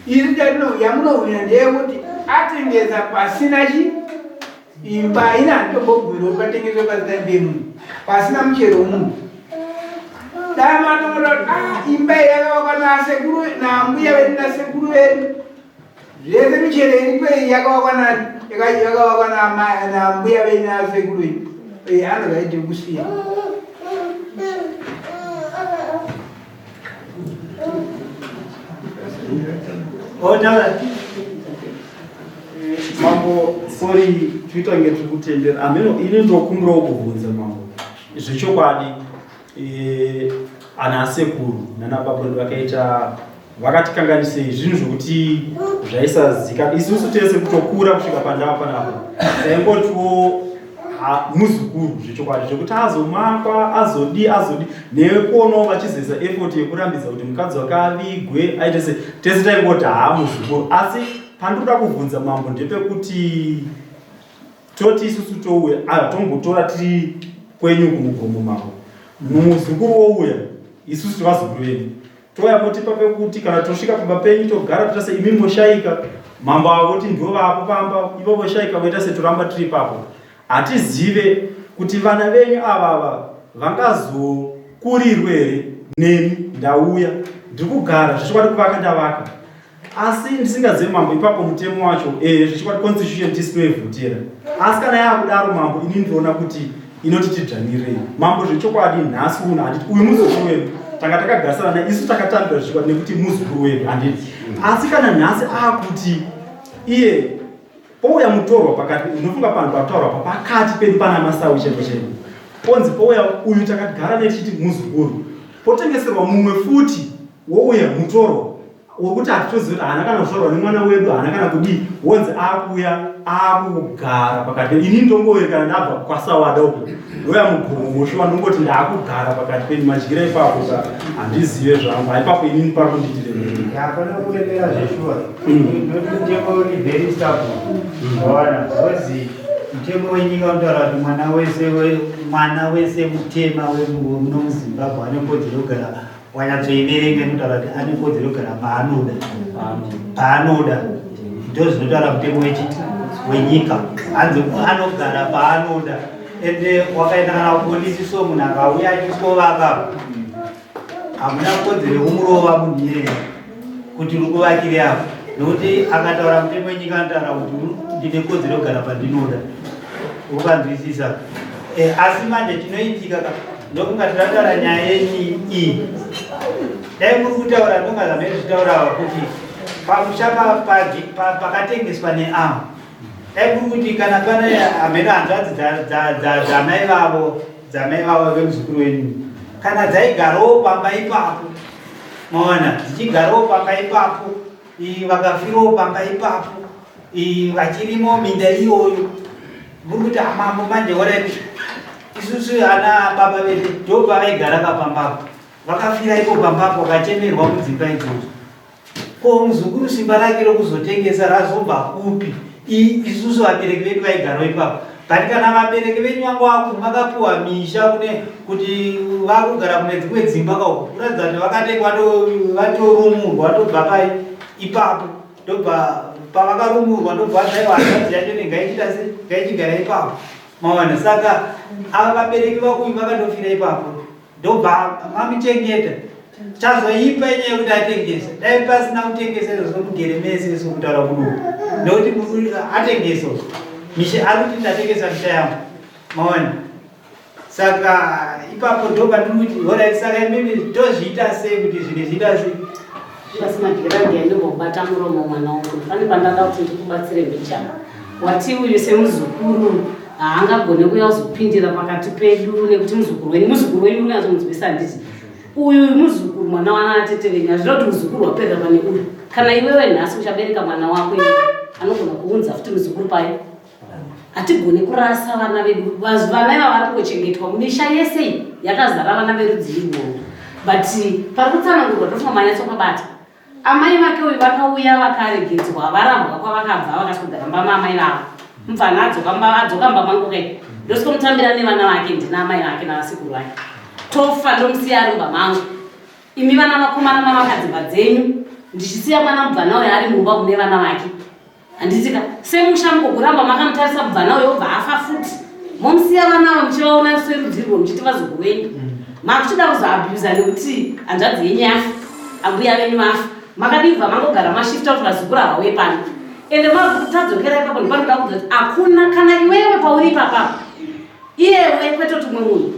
iri yamunohwina ndeyekuti atengesa pasina chi imba ina ndombobwiro patengeswa pasina mbemunhu pasina muchero womunhu dai matoora imba yakavakwa nasekuru nambuya vedu nasekuru vedu zvese michero irikwei yakavakwa nani yakavakwa nambuya vedu nasekuru vedu anozvaiti kusiya mambo sorry twitange tiri kutendera ameno ini ndokumbirawo kubvunza mambo zvechokwadi ana sekuru nanababa vakaita vakatikanganisei zvinhu zvokuti zvaisazika isusu tese kutokura kusvika pandava panapo taingotiwo muzukuru zvechokwadi zvekuti azomakwa azodi nekuonawo vachizoisa effort yekurambidza kuti mukadzi wakavigwe aitese tese taingoti muzukuru asi pandinoda kubvunza mambo ndepekuti toti isusu touya tombotora tiri kwenyu kumugomo mambo muzukuru wouya isusu tivazukuru venyu touya motipa pekuti kana tosvika pamba penyu togara totase imi moshaika mambo avo kuti ndo vapo pamba ivo voshaika voita setoramba tiri papo hatizive kuti vana venyu avava vangazokurirwe here nemi ndauya ndiri kugara zvichikwadi kuvaka ndavaka asi ndisingazive mambo ipapo mutemo wacho zvichikwadi constitution tisinoivhutira asi kana yaakudaro mambo ini ndinoona kuti inoti tidzvanirei mambo zvechokwadi nhasi uno handiti uyu muzukuru wedu tanga takagarisana naye isu takatambira zvichikwadi nekuti muzukuru wedu handiti asi kana nhasi akuti iye pouya mutorwa pakati unofunga panhu pataurwa pakati pedu pana masawu chete chete ponzi pouya uyu takagara nechiti muzukuru potengeserwa mumwe futi wouya mutorwa wokuti hatitozivi kuti haana kana kuzvarwa nemwana wedu haana kana kudii wonzi akuuya akugara pakati pedu ini ndongowerekana ndabva kwasawada uko ndoya mugomo moshuwa ndongoti ndaakugara pakati pedu madyira ipapo handizive zvangu haipapo inini pari kunditire yapana kurekera zveshuwa mutemo uri very stable wawana kozi mutemo wenyika unotaura kuti mwana wese mutema wemuno muzimbabwe ane kodzero kugara wanyatsoiverenge mutaura kuti ane kodzero kugara paanoda ndo zvinotaura mutemo wechiti wenyika anzi anogara paanoda ende wakaenda kana kupolisi so munhu akauya achisovaka hamuna kodzero yekumurova munhu iyeye kuti uri kuvakire apo nokuti akataura mutemo wenyika anotaura kuti ndine kodzero kugara pandinoda ukanzwisisa. Asi manje chinoitika ndokunga tinataura nyaya yenyu iyi dai muri kutaura ndongazamai zvitaurawa kuti pamusha pakatengeswa neavo dai muri kuti kana pana hameno hanzvadzi dzamai vavo vemuzukuru wenyu kana dzaigarawo pamba ipapo maona dzichigarawo pamba ipapo vakafirawo pamba ipapo vachirimo minda iyoyo muri kuti amambo manje orati isusu ana baba vedu ndo pavaigara kapambapo vakafira ipo pambapo vakachemerwa mudzimba idzodzo. Ko muzukuru simba rake rokuzotengesa razobva kupi? Isusu vabereki vedu vaigarawo ipapo. But kana vabereki venyu vangu vako makapiwa misha kuti vakugara kune dzimwe dzimba kauko kuratidza kuti vakatengwa vatorumurwa tobva ipapo ndobva pavakarumurwa ndobva zvaiva hanzvadzi yacho ngaichigara ipapo maona. Saka ava vabereki vakuyu vakandofira ipapo ndobva mamuchengeta chazoipa inyaya kuti atengesa dai pasina kutengesa zvomugeremese sokutaura kuduku nekuti atengesa misha ari kuti ndatengesa misha yangu maona. Saka ipapo ndoba ndikuti orai. Saka mimi tozviita sei kuti zvine zviita sei pasina ndirange ndombobata muromo mwana wangu pane pandada kuti ndikubatsire mbichana wati uyu semuzukuru haangagone kuya kuzopindira pakati pedu nekuti muzukuru wenyu unazomunzwisa nditi uyu muzukuru mwana wana atete venyu hazvira kuti muzukuru wapera pane uyu. Kana iwewe nhasi uchabereka mwana wako anogona kuunza futi muzukuru payo. Hatigone kurasa vana vedu. Vana ava vari kungochengetwa misha yese yakazara vana verudzi irworwo. But pari kutsanangurwa ndofunga manyatsokabata amai vake uyu vakauya vakaregedzwa varambwa kwavakabva vakaswedera mbama amai vavo mubvana adzoka mba mangu kai ndosikomutambira nevana vake ndina amai vake navasekuru vake tofa ndomusiya ari mba mangu imi vana vakomana mavakadzimba dzenyu ndichisiya mwana mubvana uyo ari mumba kune vana vake handitika semusha mukoguramba makamutarisa mubvana uyo obva afa futi momusiya vanavo muchivaona serudzirwo muchiti vazukuru venyu makuchida kuzoabhuza nekuti hanzvadzi yenyu yafa ambuya venyu vafa makadibva mangogara mashifta kuti vazukuru havauye pano ende makutadzokera ipapo ndipanoda kuudza kuti hakuna kana iwewe pauri papapo iyewe kwete tumwe munhu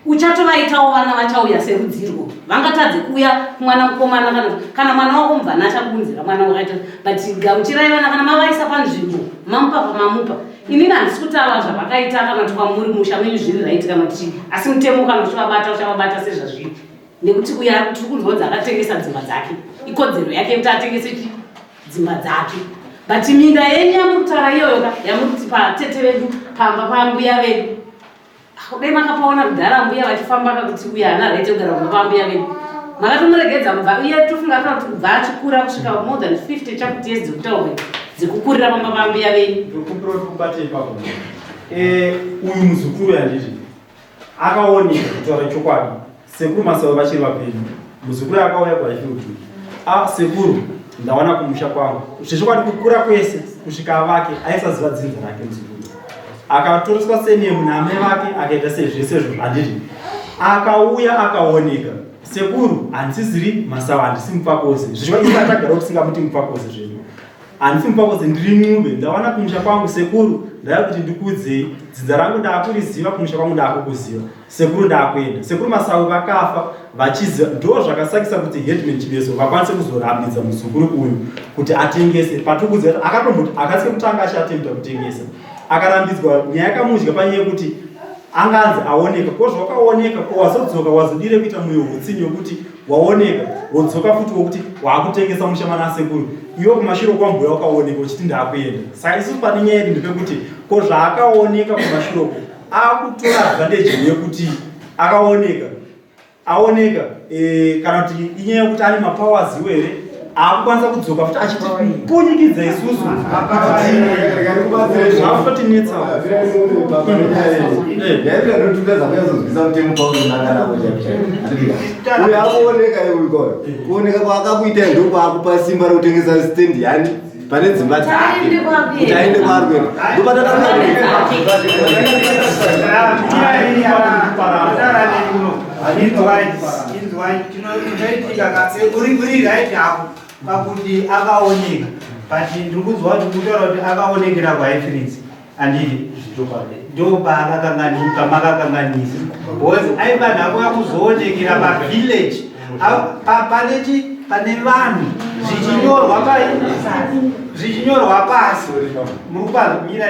uchatovaitawo vana vachauya serudzirwo vangatadze kuuya kumwana mukomana kana mwana wako mubvana achakubunzira mwana wakaita but gamuchirai vana kana mavaisa panzvimbo mamupapa mamupa inini handisi kutaura zvavakaita kana kuti kwamuri musha menyu zviri raitika mati asi mutemo kana uchavabata sezvazviri nekuti uya tiri kunzwa kuti akatengesa dzimba dzake ikodzero yake kuti atengese dzimba dzake but minda yenyu yamuri kutaura iyoyo yamuri kuti patete vedu pamba pambuya vedu dai makapaona kudhara mbuya vachifamba kakuti uya hana raite kugara kumba pambuya vedu makatomuregedza kubva uye tofunga kuti kubva achikura kusvika more than 50 chakuti years dzekutaurwa dzekukurira pamba pambuya venyu ndokumbira kuti kubate ipapo uyu muzukuru yanditi akaoneka kutaura chokwadi sekuru masavo vachiri vapenyu muzukuru akauya kwaifikuti sekuru ndawana kumusha kwangu zvechokwadi kukura kwese kusvika vake aisaziva dzinza rake muzukuru akatoreswa senemu naamai vake akaita sezvesezvo handiti akauya akaoneka sekuru handisiziri masava handisi mupakozi zvichiva isa tagara kusingamuti mupakozi zvenyu handisi mupakozi ndiri mwumbe ndawana kumusha kwangu sekuru ndaya kuti ndikudzei dzinza rangu ndaakuriziva kumusha kwangu ndaakukuziva sekuru ndaakuenda sekuru masavo vakafa vachiziva ndo zvakasakisa kuti headman chibeso vakwanise kuzoramidza muzukuru uyu kuti atengese patikuziva kuti akatomboti akasike kutanga achiatempta kutengesa akarambidzwa nyaya yakamudya panyaya yekuti anganzi aoneka ko zvakaoneka ko wazodzoka wazodire kuita mwoyo hutsinyi wekuti waoneka wodzoka futi wokuti waakutengesa mushamana asekuru iwe kumashure kwambuya wakaoneka uchiti ndaakuenda saka isusu pane nyaya yedu ndepekuti ko zvaakaoneka kumashure ko akutora advantage yekuti akaoneka aoneka kana kuti inyaya yekuti ane mapowers iwere akukwanisa kudzoka futi achitipunyikidza isusu zvakutotinetsa kuoneka kwaakakuita ndokwakupa simba rokutengesa stendi yani pane dzimba dzake kuti aende kwarwera uri right hapo pakuti akaoneka but ndikuzwa kuti kutaura kuti akaonekera kwaifrits anditi ndopaakakanganisa makakanganisa because aiva nhako yakuzoonekera pavillage pane vanhu zvichinyorwa pasi murikupazumira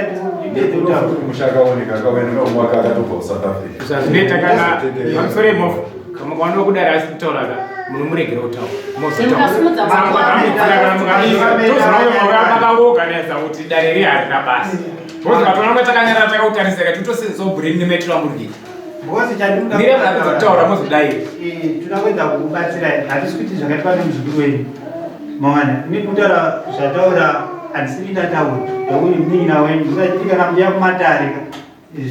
zvinoita kana pamusoro yemovha kama kwanoda kudara asi kutaura munomuregera kutauraakavaoganaiza kuti dare ri harina basi bhozi katonanga takanyara takautarisa titosezoburini nemetro amurigiti nirevapedza kutaura mozodai tunakwedza kukubatsira hatisi kuti zvakaitwa nemuzukuru wenyu mawana ini kutaura zvataura handisiri ndataura ndokuti munin'ina wenyu zvisachitikana muchiya kumatare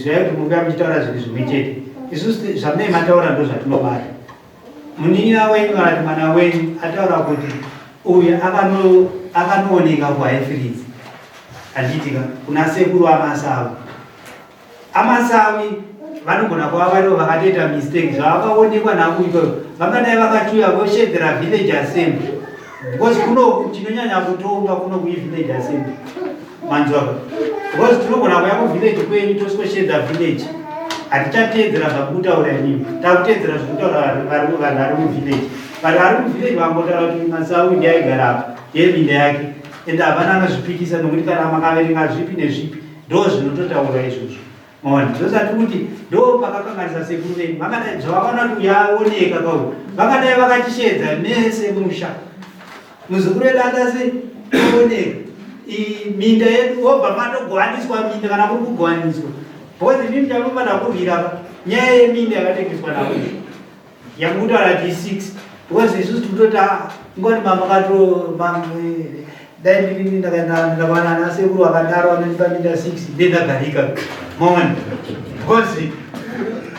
zvaikuti mukuya muchitaura zvinhu zvimwe chete isusu zvamunei mataura ndo zvatinobata munin'ina wenyu kana kuti mwana wenyu ataura kuti uyu akanooneka kuhaifrits achiitika kuna sekuru amasawi vanogona kuva varivo vakatoita mistake zvavakaonekwa naku ikoko vangadai vakatuya voshedzera village assembly because kuno chinonyanya kutonga kuno kuivillage assembly manzwaka because tinogona kuya kuvillage kwenyu tosikoshedza village hatichateedzera zvakutaura inini takuteedzera zvakutaura vanhu vari muvillage vanhu vari muvillage vangotaura kuti masawi ndiaigara apa yeminda yake ende havana anozvipikisa nokuti kana makaverenga zvipi nezvipi ndo zvinototaura izvozvo maona ndosati kuti ndo pakakanganisa sekuru venyu vangadai zvavakaona kuti yaoneka kau vangadai vakachishedza nese musha muzukuru wedu atasi oneka minda yedu obva matogwaniswa minda kana muri kugwaniswa bhozi ndini chamunofanira kurwira nyaya yeminda yakatengeswa nakuti yakutaura kuti 6 bhozi isusu tikutota ngoni mamakato dai ndini ndakawana ana sekuru akadaro anonipa minda 6 ndendagarika maona bhozi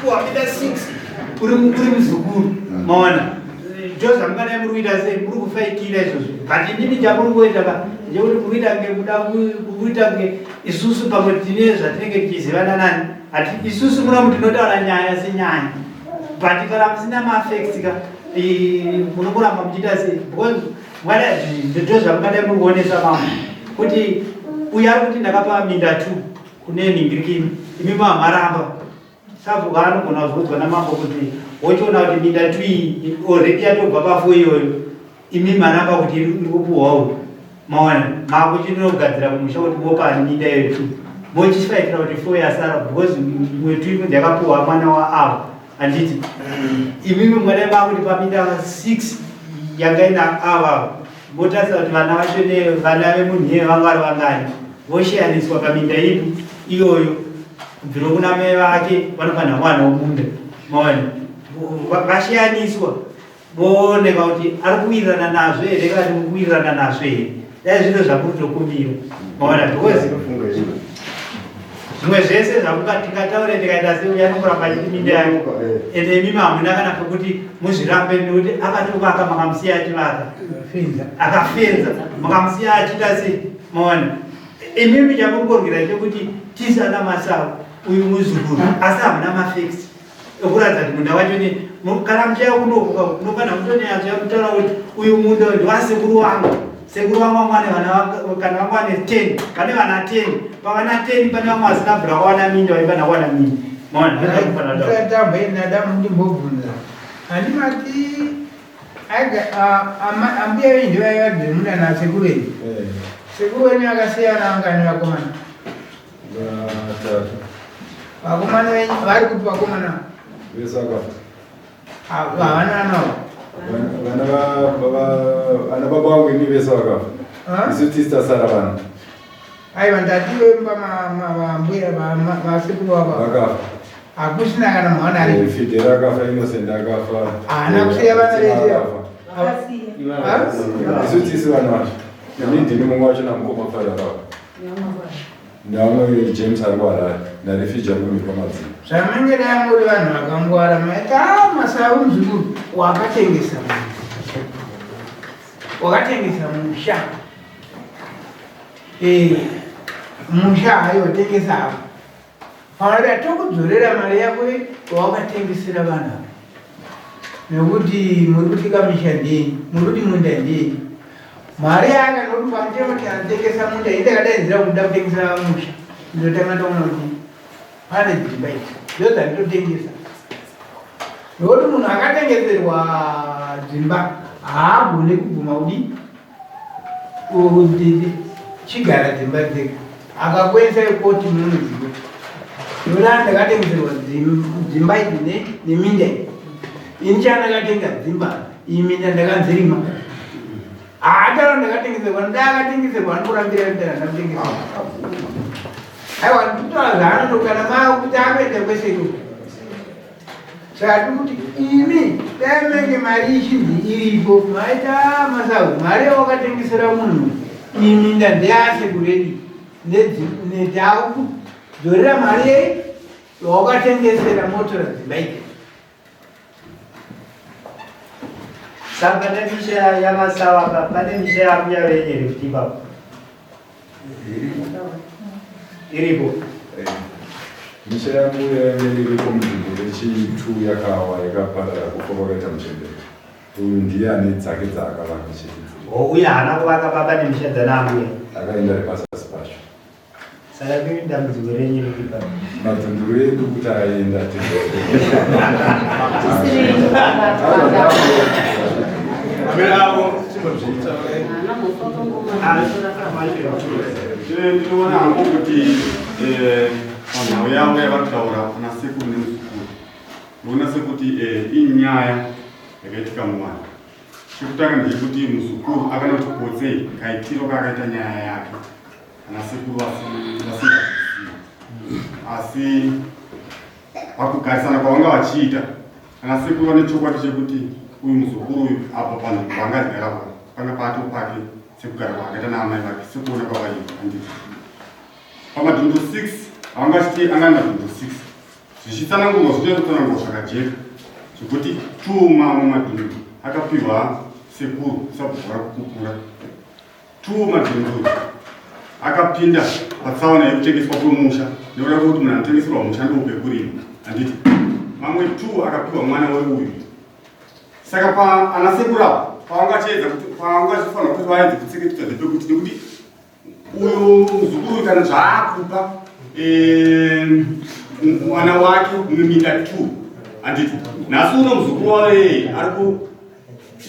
kuwapinda 6 uri muzukuru maona joza mungadai muri kuita sei muri kufaikira izvozvo but inini chamuri kuita ndekuti kuita kuita isusu pamwe tine zvatinenge tichizivana nani hati isusu muno mutinotaura nyaya senyaya but kana musina maafects munokuramba muchiita sei because ndo zvamungadai muri kuonesa mamwe kuti uya ari kuti ndakapa minda 2 kune ningirikini imi mamaramba sabhuka anogona kuzodzwa namambo kuti wochiona kuti minda 2 iyi already yatobva pafo iyoyo imi maramba kuti iri kupuhwawo maona makuchinogadzira kumusha kuti mopani minda iyoyo 2 mochifaitira kuti 4 yasara because imwe 2 inonzi yakapuhwa mwana waavo handiti imimi mwadai makuti paminda 6 yangaina ava motarisa kuti vana vacho vana vemunhuye vanga vari vangani voshiyaniswa paminda ipi iyoyo kubvira kuna mai vake vanofanira mwana womunda maona vashiyaniswa vooneka kuti ari kuwirirana nazvo here kati mukuwirirana nazvo here dai zvino zvakutokumbira maona because zvimwe zvese zvakukatikataure ndikaita sei anokuramba achiti minda yake ende imimi hamuna kana pekuti muzvirambe nekuti akatokaka makamusiya achivaka akafenza makamusiya achiita sei maona imimi chamurikorwira chekuti tisana masavu uyu muzukuru asi hamuna mafacts ekuratidza kuti munda wacho kana muchaya kunovuka unofanira kutoneyazoya kutaura kuti uyu munda ndewasekuru wangu sekuru wangu vamwane kana vangu vane 10 pane vana 10 pavana 10 pane vamwe vasina bvura kwawana minda vaifana kuwana minda maonatamboenadamu ndimbobvunza handimati ambuya venyu ndivaivadire munda nasekuru wenyu sekuru wenyu akasiyana angani vakomana vakomana venyu vari kuti vakomana havana vanavo vana baba vangu ini vese vakafa isu tistasara vana aiva ndativemba vambuya vasekuru vava vakafa hakusina kana mwana ari fidera akafa inosenda akafa haana kusiya vana vese isu tisi vana vacho ini ndini mumwe wacho namukoma fara akafa namwe James ari kuharare narefugee ari kumikwa madzina zvamangere yangori vanhu vakangwara maita masavu muzukuru wakatengesa musha musha haiyotengesa apa panoda tokudzorera mari yako wawakatengesera vanhu nekuti muri kutika misha ndeni muri kuti munda ndeni mari yanga ndokuti kuti anotengesa munda indakadainzira kuda kutengesa musha ndotanga ndaona kuti pane dzimba idzi ndodzandinotengesa nokuti munhu akatengeserwa dzimba haagone kubvuma kudi chigara dzimba dzega akakwesa ikoti munoziva nokuti andakatengeserwa dzimba idzi neminda ini chandakatenga dzimba iyi minda ndakanzirima ataro ndakatengeserwa ndakatengeserwa ndikurambira ndatengeserwa aiwa ndikutaura zvaanondokana mao kuti akuenda kweseko saka kuti imi daimenge mari ichinzi iripo maita masago mari yawakatengesera munhu iyi minda ndeyasekuredi nedzaku dzorera mari yei yawakatengesera motora dzimba idzi saka nemisha yamasawa pane misha yakuya venyere kuti ipapo iripo misha yakuya iripo munzvimbo yechitu yakawa yakaparara kufa kwakaita muchembere uyu ndiye ane dzake dzaakavaka chete uye haana kuvaka baba nemisha dzanaamuya akaenda repasasi pacho saka mimi dambudziko renyu riri ipapo Madhunduru edu kuti aenda ndinoona hangu kuti panhau yavo yavataura pana Sekuru neMuzukuru ndoona sekuti inyaya yakaitika muvanhu. Chekutanga ndechekuti Muzukuru akanoti kotsei kaitiro kaakaita nyaya yake ana Sekuru vasingazivi, asi pakugarisana kwavanga vachiita ana Sekuru vane chokwadi chekuti uyu Muzukuru uyu apa panhu vangadigara panga pato pake sekugara kwakaita naamai vake sekuona kwavaita handiti pamadhunduru 6 avangachiti angani madhunduru 6 zvichitsanangurwa zvinoitotsanangurwa zvakajeka zvekuti mamwe madhunduru akapihwa Sekuru sabvura kukura, madhunduru akapinda patsaona yekutengeswa kwemusha nekuda kwekuti munhu anotengeserwa musha ndoupe kurima handiti mamwe 2 akapihwa mwana weuyu. Saka pa ana Sekuru avo pavangachiedza kuti pavangachifanira kuti vaedze kutseketedza ndepekuti nekuti uyu Muzukuru kana zvaakupa mwana wake muminda 2 handiti nhasi uno Muzukuru wave ari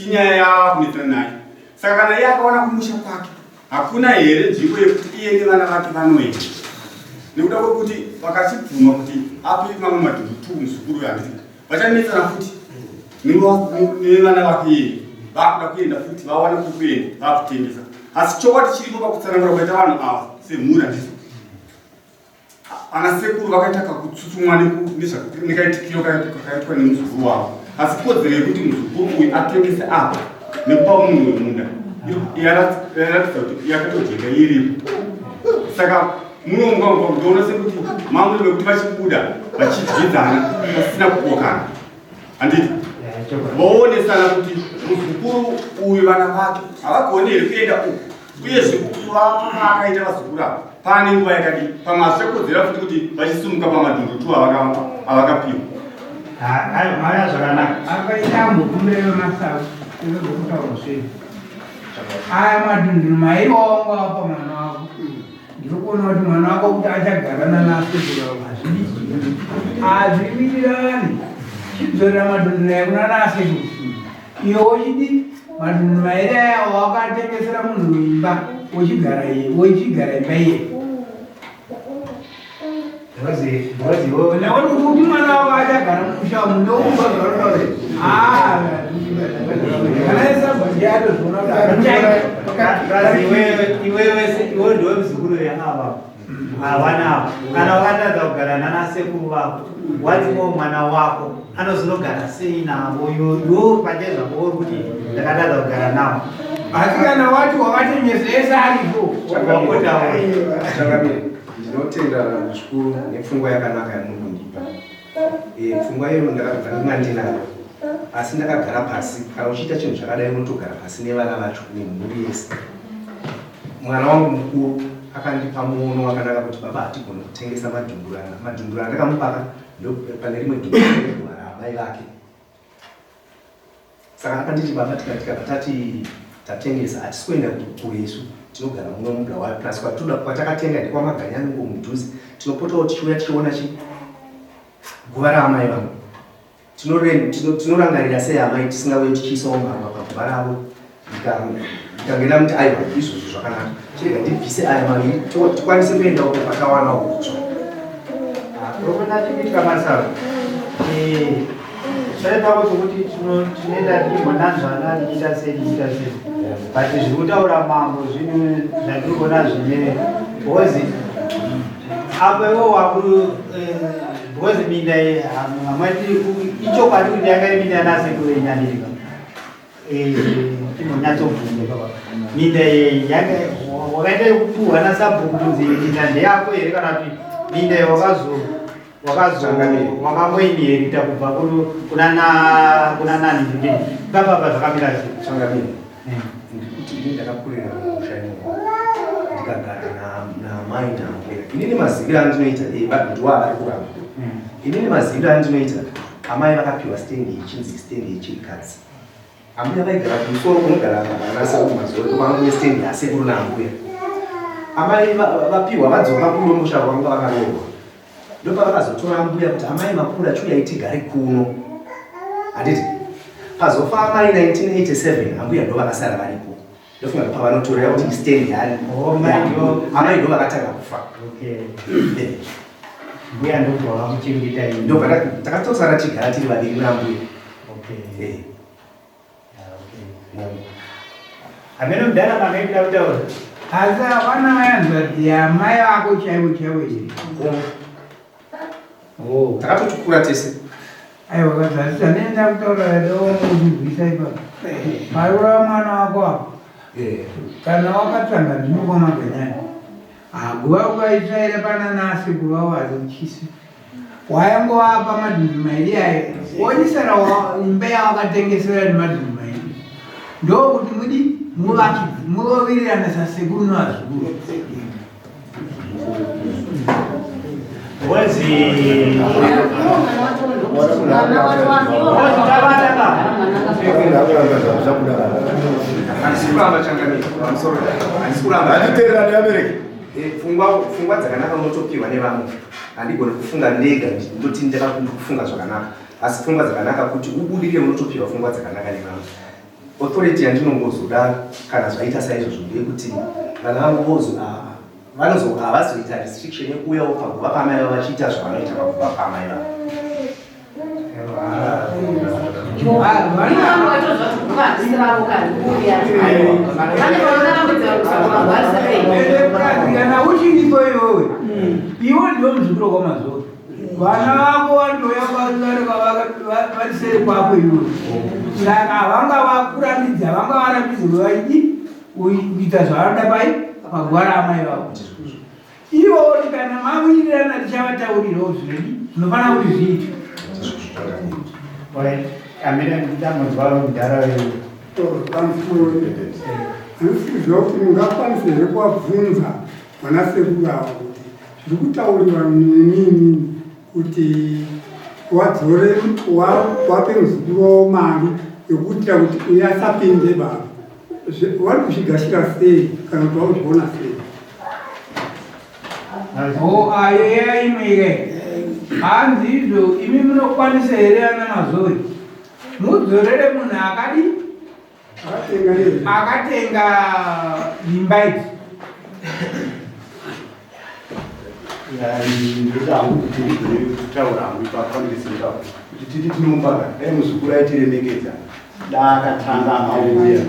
inyaya yakunetsana naye. Saka kana iye akaona kumusha kwake hakuna here nzvimbo yekuti iye nevana vake vanoenda nekuda kwekuti vakachibvuma kuti ape mamwe madhunduru 2 Muzukuru handiti vachanetsana futi nevana vake iye vakuda kuenda futi vawana kuenda vakutengesa. Asi chokwadi chiripo pakutsanangura kwaita vanhu ava semhuri handiti ana Sekuru vakaita kakutsutsumwa nekaitikiro kakaitwa neMuzukuru wavo. Asi kodzero yekuti Muzukuru uyu atengese apa nekupa munhu wemunda yaratidza kuti yakatojeka iripo. Saka munounga ndoona sekuti mamwe vekuti vachibuda vachidyidzana pasina kukokana handiti vaonesana kuti Muzukuru uyu vana vake havagoni here kuenda uku uyezve vakaita vazukuru ava pane nguva yakadi pamwe hazvichakodzera futi kuti vachisumuka pamadhunduru 2 avakapiwa. Maya zvakanaka akaita mukumbire vemasavu ezokutaura zvenyu aya madhunduru maiwaonga apa mwana wako ndiri kuona kuti mwana wako kuti achagarana nasekuru hazviwirirani chidzorera madhunduru yakuna nasekuru iwe wochidi madhunduru mairi aya wakatengesera munhu wimba wochigara imba iye nekuti kuti mwana wako achagara musha munouba zvarotaure iwe ndiwe Muzukuru weava avanavo kana wakatadza kugara nana Sekuru vako wadziwo mwana wako anozonogara sei navo iwo pachezvako uri kuti ndakatadza kugara navo. Asi kana wati wakatengesesa aripo ndinotenda Muzukuru nepfungwa yakanaka yamunondipa. Pfungwa iyo ndakabva ndinandinayo asi ndakagara pasi. Kana uchiita chinhu zvakadai unotogara pasi nevana vacho nemhuri yese. Mwana wangu mukuru akandipa muono wakanaka kuti baba hatigona kutengesa madhunduru andakamupaka pane rimwe dhunduru amai vake. Saka akanditi baba tikatika patati tatengesa atisikwenda kuresu tinogara muno mubla wa plus kwatuda kwatakatenga ndikwa maganyani ngomudhuzi tinopotawo tichiuya tichiona guva raamai vangu tinorangarira sei amai tisingauye tichiisawo mama paguva ravo ndikangena muti aiwa izvozvo zvakanaka chirega ndibvise aya maviri tikwanise kuenda uko patawanawo kutsva rokunachikitika masavu chaipako chokuti tinoenda timonanzvana tichiita sei but zviri kutaura mambo zvinhu zvandiri kuona zvine bhozi apo iwo bhozi minda hamwati ichokwadi kuti yanga minda yanasekuru yenyanirika tinonyatsobvunza minda wakaita yekupuhwa nasabhukutunzi minda ndeyako here kana kuti minda wakamoini here kuita kubva kuna nani zvindini papapa zvakamira changamire ndikuti ini ndakakurira mushani ndikagara namai naambuya inini maziviro andinoita badhuwa ari kuramba inini maziviro andinoita amai vakapiwa stendi ichinzi stendi yechirikadzi ambuya vaigara kumusoro kunogara vanasakumazuva kwanga stendi yasekuru naambuya amai vapiwa vadzoka kudomusha kwanga vakaroorwa ndopa vakazotora ambuya kuti amai makura chiuyai tigare kuno handiti pazofa amai 1987 ambuya ndo vakasara varipo ndofunga kuti pavanotorera kuti stendi yani amai ndo vakatanga kufa mbuya ndobva vamuchengeta ini ndo takatosara tigara tiri vaviri nambuya amene mudhara makaenda kutaura asi hapana vayanzwa kuti amai vako chaivo here takatotikura tese aiwa kazarisa nenda kutaura domuzivisa ipapo paura mwana wako apo kana wakatsanga ndinokwa maganyani guva ukaitsvaire pana nasi kuva wazochisi wayangova madhumbi mairi ayo wonisara imba yawakatengesera nemadhumbi mairi ndokuti mudi muvavirirana sasekuru nevazukuru pfungwa dzakanaka unotopiwa nevamwe handigoni kufunga ndega ndoti ndakakufunga zvakanaka asi pfungwa dzakanaka kuti ubudire unotopiwa pfungwa dzakanaka nevamwe authority yandinongozoda kana zvaita saizvozvo ndeyekuti vana vangu havazoita restriction yekuuyawo paguva pamai vavo vachiita zvavanoita paguva pamai vavo kana uchiripo iwowe iwo ndiwo muzukuru kwamazuva vana vako vandoya varisere kwako iwowe saka havanga vakurambidza vanga varambidzi vaidi kuita zvavanoda pai paguva raamai vavo ivo kana mawirirana tichavataurirao zviredi zvinofanira kuti zviitwe amene ndamuzwa mudhara anofizwa kuti mungakwanisezve kuwabvunza mwanasekuru avo kuti zviri kutauriwa nini kuti wadzore wape muzukuru wavo mari yekuitira kuti uyasapinde baba vari kuchigashira sei kana kuti vauzviona sei ayeya imweike hanzi izvo imi munokwanisa here ana mazori mudzorere munhu akadi akatenga imba idzi ndoda hangu kuti ndigone kutaura hangu ipapandisinda kuti titi tinombaka dai muzukuru aitiremekedza daakatanga amauya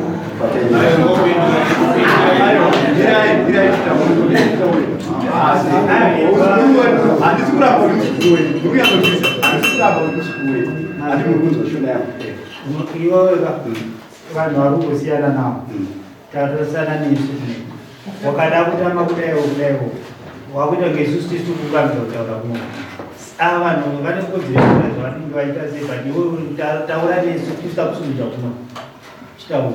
handisi kuramba uri muzukuru wenyu ndikuyanozvisa handisi kuramba uri muzukuru wenyu handi muri kunzwa yangu iwo vanhu vari kungosiyana navo tatosiyana nesu wakada kutama kudaiwo wakuita ngesusu tisi kukamira kutaura kuno ava vanhu vane kodzero zvavanenge vaita sei but iwe taura nesu tisita kusumudza kuno chitaura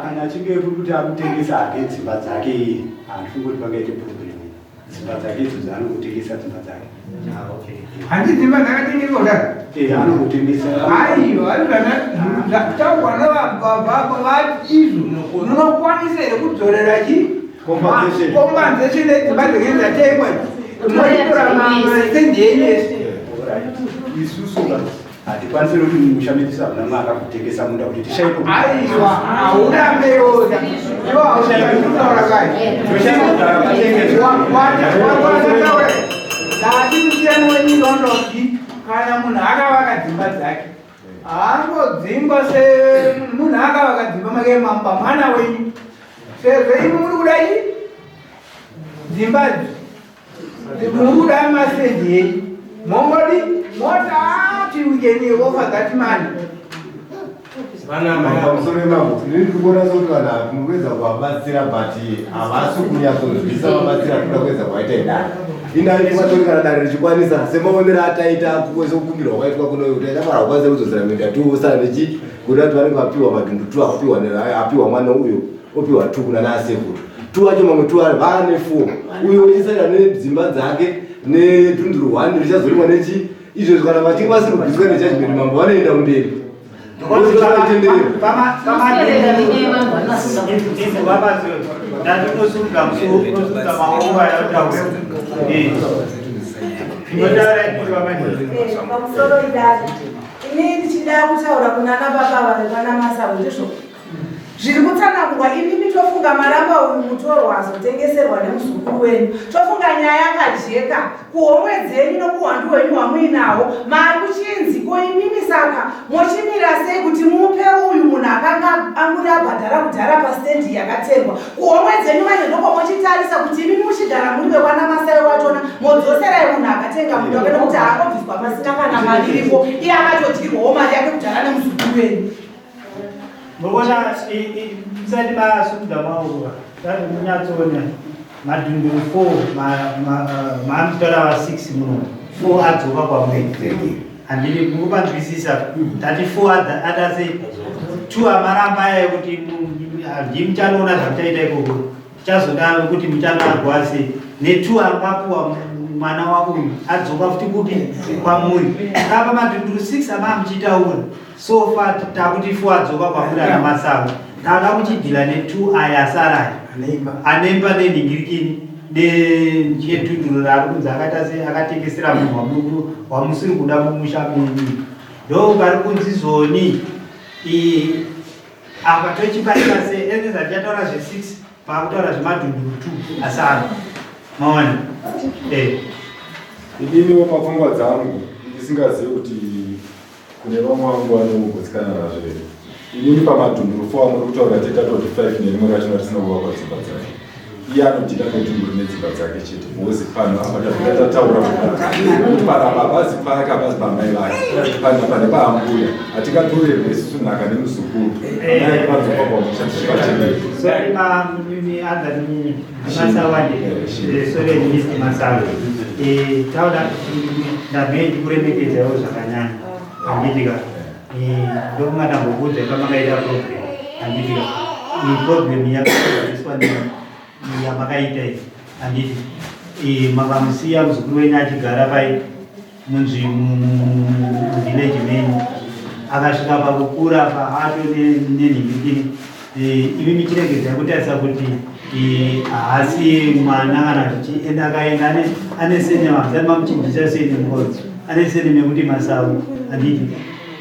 kana achinge kuri kuti akutengesa hake dzimba dzake iye handifungi kuti pangaite problem dzimba dzake idzo dzaanongotengesa dzimba dzake handi dzimba dzakatengeswa kudaro anongotengesa aiwa taukwana vabva vati izvo munokwanisa here kudzorera compensation edzimba dzinenge dzatengwa moitora masendi yenyese isusu hatikwanisiri kuti mushamitisa kuna maka kutengesa munda kuti tishaiko aiwa haurambe yoda iwo haushaitaura kai dati kusiyana wenyilondoki kana munhu akavaka dzimba dzake haangodzimba semunhu akavaka dzimba make mamba mwana wenyu sezvo imi muri kudai dzimbadzo muri kuda masendi yenyu mongodi motati weekend ofa that man pamusoro imapo ndiri kuona sekuti vanhu tinokwedza kuvabatsira but havasi kunyatsonzwisa vabatsira toda kuedza kwaita idare inaiwatori kana dare richikwanisa semaonero ataita kukumbirwa kwaitwa kunoyo kuti aitafanira kukwanisa kuzodzera minda tiusana nechi kuda kuti vanenge vapiwa madhundu 2 apiwa mwana uyo opiwa 2 kuna naasekuru 2 wacho mamwe 2 vane 4 uyo isarira nedzimba dzake nedhunduru 1 richazorimwa nechi izvo kana vachinge vasiri kubviswa nejudgment mambo vanoenda kumberi pamusoro idari ini ndichida kutaura kuna nababa vari vana masavu ndizvo zviri kutsanangurwa. Ini tofunga maramba uyu mutorwa azotengeserwa nemuzukuru wenyu, tofunga nyaya yakajeka kuhomwe dzenyu nokuhwandu wenyu hwamuinawo mari kuchinzi ko imimi saka mochimira sei kuti mupe uyu munhu akanga anguri abhadhara kudhara pastendi yakaterwa kuhomwe dzenyu manje ndoko mochitarisa kuti imimi muchigara muri vekwana masai wachona modzoserai munhu akatenga munda wake nokuti haangobviswa pasina kana mari iripo iye akatodyirwawo mari yake kudhara nemuzukuru wenyu. Mbona msadi masunda maura tatu munyatsona madhunduru 4 mamtora wa 6 muno 4 adzoka kwa mwezi andili kupanzwisisa 34 adase 2 amaramba yaye kuti ndimchanoona zvataita ikoko chazodaro kuti mchano agwase ne2 angapuwa mwana wako adzoka futi kuti kwamuri apa madhunduru 6 amamchitaura so far takuti 4 adzoka kwamuri ana masavu tanga kuchidhila ne2 ayasara anemba nenhingirikini nechedhunduru rako kunzi akatengesera munhu wamusiri kuda mumusha menyu ndo pari kunzi zoni apa tochibatika se ende zvatichataura zve6 pakutaura zvemadhunduru 2 asara maona idiniwo mapfungwa dzangu ndisingazivi kuti kune vamwe vangu vanogutsikana nazvo here. Inini pamadhunduru 4 muri kutaura teta 25 nerimwe racho ratisina kuva kwadzimba dzake iye anodhida nedhunduru nedzimba dzake chete bhozi pano apatataura kuti panapa hapazi pake hapazi pamai vake pano pane paambuya hatingatorerwe isusu nhaka nemuzukuru amai vanzokabva mushatishivatendei sorry mimi andani masawandi sorry Mr. Masawe taura ndabendi kuremekedzawo zvakanyanya anditika ndokumata ngokudza pamakaita problem anditika problem yakaiswa yamakaita iyi anditi makamusiya muzukuru wenyu achigara pai muvhileji menyu akasvika pakukura paato nenhingikini ivi michiregedza kutarisa kuti haasi mwana kana zvichienda akaenda ane sene mazani mamuchibvisa sene mukodzi ane sene mekuti masavu anditi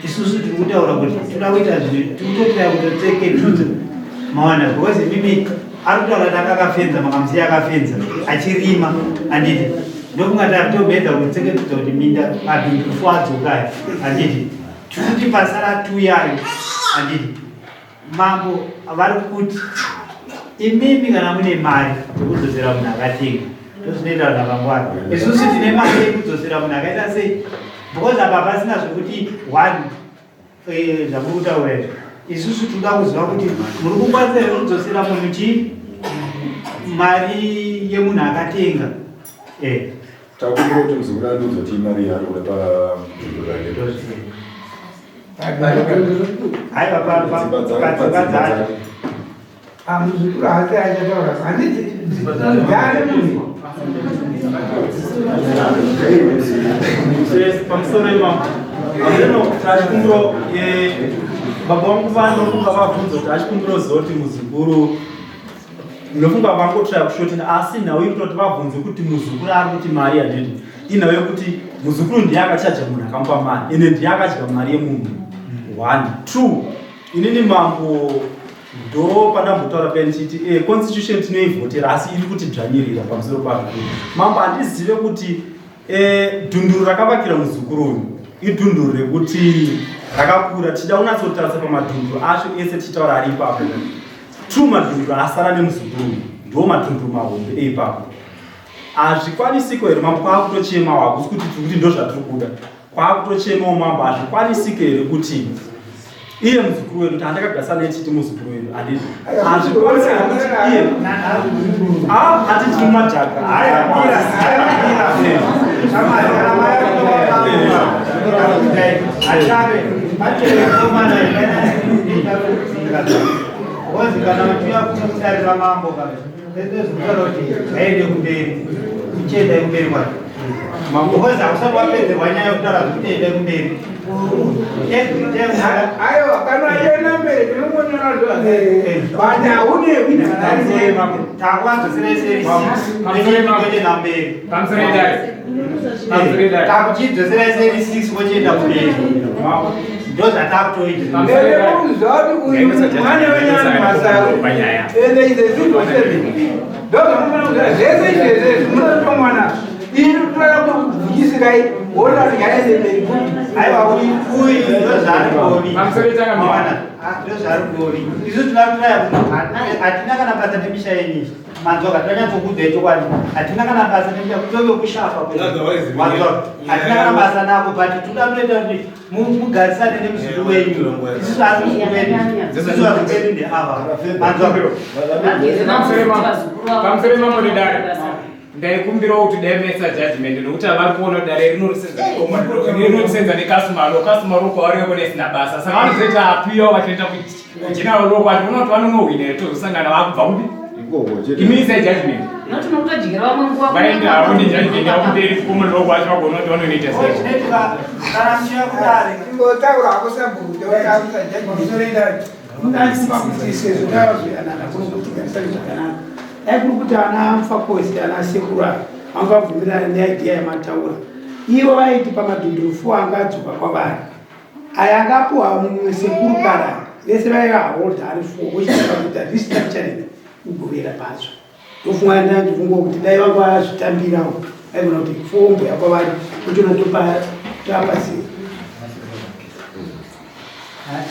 isusu tiri kutaura kuti toda kuita zvinhu tirikutotira kutoteke tudzo mawana because mimi ari kutaura kuti akakafenza makamusiya akafenza achirima anditi ndokungatatombedza kutseketudza kuti minda madhunduru 4 adzokaya anditi tikuti pasara 2 yayo anditi mambo vari kuti imimi kana mune mari yekudzosera munhu akatenga ndozvinoita vanhu vakangwara isusu tine mari yekudzosera munhu akaita sei because apa pasina zvokuti 1 zvamuri kutaura izvo isusu toda kuziva kuti muri kukwanisa here kudzosera munhu chii mari yemunhu akatenga takumbira kuti muzukuru andozoti mari yari kuda padhunduru rake haiwa padzimba dzake muzukuru hake achataura handiti gare munhu pamusoro imomo hameno tachikumbiro baba vangu vanofunga vabvunza kuti achikumbira zoti muzukuru ndofunga vangotraya kushotini asi nhau iri kutoti vabvunze kuti muzukuru ari kuti mari handiti inhau yekuti muzukuru ndiye akachaja munhu akamupa mari ende ndiye akadya mari yemunhu 1 2 inini mambo ndo pandambotaura penichiti constitution tinoivhotera asi iri kuti dzvanyirira pamusoro pazvo mambo handizive kuti dhunduru rakavakira muzukuru uyu idhunduru rekuti rakakura tichida unatsotarisa pamadhunduru acho ese tichitaura ari ipapo 2 madhunduru asara nemuzukuru ndo madhunduru mahombe eipapo hazvikwanisiko here mambo kwaakutochema wakusi kuti tiri kuti ndo zvatiri kuda kwaakutochemawo mambo hazvikwanisiko here kuti iye muzukuru wedu handakagarisana nechiti muzukuru wedu handiti hazvikwanisiko kuti iye hatiti mumadhaga Wazi kana tuya kutarira mambo kabisa. Ndio aende kumberi. Uchende kumberi kwa. Mambo wazi akusaba wapende wanyayo kutara kuende kumberi. Ayo kana yena mbere tunongonyana zwa. Bana une wina ndari mambo. Takwanza sere mambo na mberi. Kamsere dai. Takuchidza sere 6 wochenda kumberi. Those are top to it. Manzoka tanya kukude tokwani atina kana basa ndia kutoke kushapa manzoka atina kana basa nako but tudamleta kuti mugarisane nemuzukuru wenyu isusu azikuveni isusu azikuveni ndeava manzoka kamsere mambo Mudare ndaikumbira kuti daimesa judgment nokuti avari kuona dare rinosenza nekasumaro kwavari kunesina basa saka vanozoita apiwa vachinoita kuchina roko ati unoti vanongohwina tozosangana vakubva kuti Give judgment. Not to know the German Mind our own judgment of the woman who was not going to need Vorwira pacho tofungana ndifungo kuti dai vangu azvitambirawo aigona kuti fombo yakwavari kutonotopa tapasi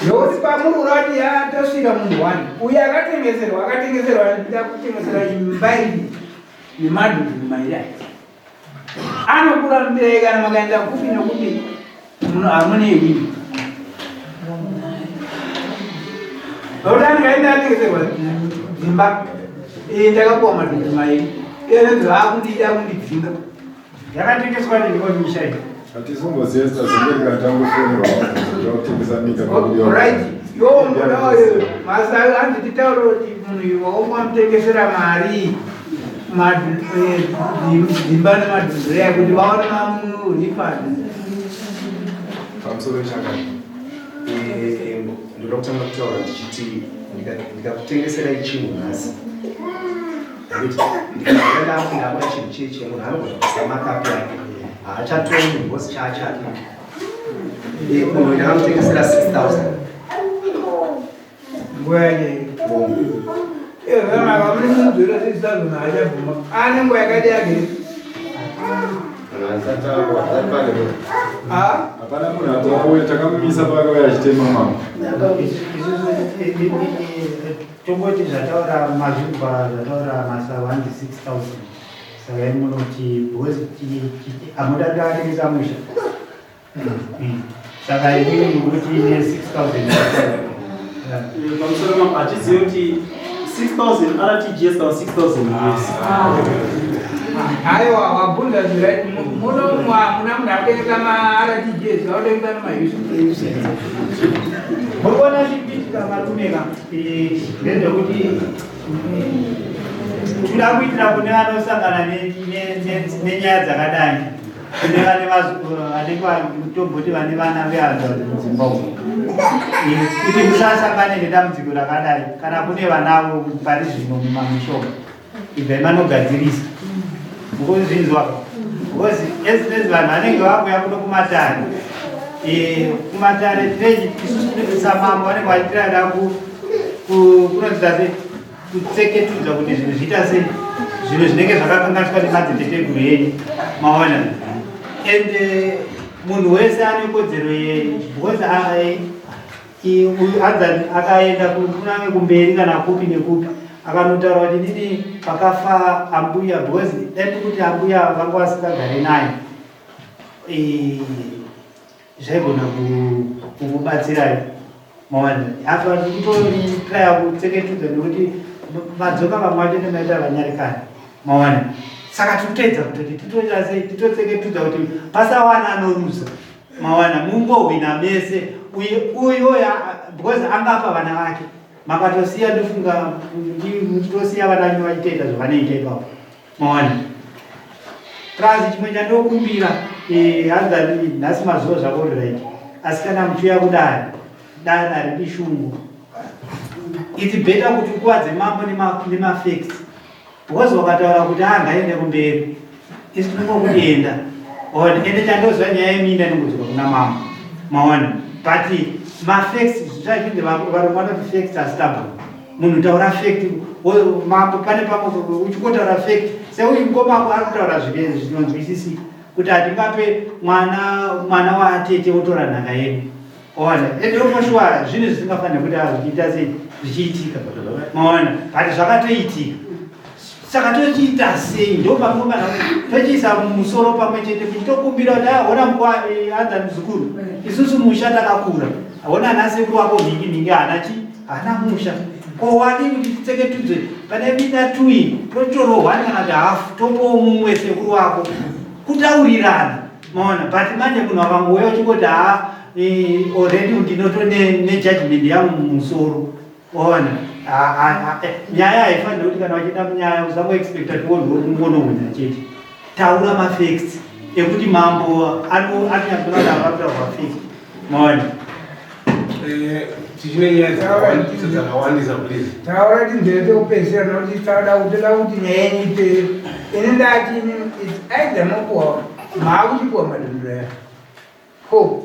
ndokuti pamururati yatosvika munhu 1 uyo akatengeserwa ndida kutengesera imba iyi nemadhudhu maidai anokura mbirei kana makaenda kupi nekuti munhu hamune wini ndokuti andikaenda atengeserwa dzimba ndakapuwa madhudhu mairi enedzo akundida kundidzinga yakatengeswa neikomisha iyi atizongozesta zimbereka tangofonera zvakutengesa mika right yomunaoyo masa andititaura kuti munhu waungamutengesera mari dzimba nemadhudhu aya kuti vaone mamurifani pamusoro chakati ndoda kutanga kutaura ndichiti ndikakutengeserai chinhu nhasi ndikaenda kundabona chinhu cheche munhu anogona kuisa makapi ake haachatongi because chaachake munhu ndakamutengesera 6000 nguva yake akamuri munzvera 6000 haachabvuma ane nguva yakadi yake hapana munhu takamumisa pakauya achitema mama tomboti zvataura mazvigwa zvataura masawa handi 6000 saka imunoti because amuda ndaatengesa musha saka imini kuti ine 6000 pamusoro mambo hatizive kuti 6000 rtgs kana 6000 aiwa wabvunza zvirai muna munhu akutengesa martgs autengesa nemahisi murikuona chipitika marumeka ndezvekuti tinoda kuitira kune vanosangana nenyaya dzakadai kune vane mutomboti vane vana veanza kuti muZimbabwe kuti musasangane nedambudziko rakadai kana kune vanavo pari zvino mumamishonga ibvai manogadzirisa mukozvinzwa because ezinezi vanhu vanenge vakuya kuno kumatare kumatare tineisusuisa mambo vanenge vachitirada kunodzita sei kutseketudza kuti zvinhu zviita sei zvinhu zvinenge zvakakanganiswa nemadziteteguru enyu maona and munhu wese ane kodzero because akaenda kunyange kumberi kana kupi nekupi akanotaura kuti nini pakafa ambuya because dati kuti ambuya vanga vasingagare naye zvaigona kumubatsirai maona apa kutotraya kutseketudza nekuti madzoka vamwe vacho nemaita vanyarikani maona saka tikutedza kutoti titoita sei titotseketudza kuti pasawana anorusa mawana mungohwina mese uyo because angapa vana vake makatosiya ndofunga tosiya vana venyu vachitoita zvavanoita ipapo mawana plus chimwe chandokumbira hanzani nhasi mazuva zvakoriraiti asi kana muchiuya kudari dare ripi shungu it's better kuti ukuvadze mambo nemafacts because wakataura kuti angaende kumberi isi tinongokuenda ende chandozva nyaya yeminda inongodzika kuna mambo maona but mafacts zvichaipinde varombo vanoti facts are stubborn munhu taura fact mambo pane pamwe uchikotaura fact seuyu ngomako ari kutaura zvinonzwisisika kuti hatingape mwana waatete otora nhaka yedu ona ende ofoshuwa zvinhu zvisingafanira kuti azvichiita sei zvichiitika maona but zvakatoitika saka tochiita sei ndopamwe tochiisa musoro pamwe chete kuti tokumbira kuti ona anza muzukuru isusu musha takakura ona anasekuru wako mhingi hana musha kowadi kuti titseketudze pane mina tui totorohwani kana kuti hafu topowo mumwe sekuru wako kutaurirana maona but manje munhu akangouya uchingoti already ndinoto nejudgment yangu mumusoro ona nyaya haifanira kuti kana wachienda munyaya usangoexpecta kuti wondohwina chete taura mafacts ekuti mambo anonyatsonaavakuta kwafacts maona taura tinzeve tekupedzisira nokuti tauda kutoda kuti nyaya yenyu ipere ine ndati aidha mopuwa maakuchipuwa madhunduru aya ko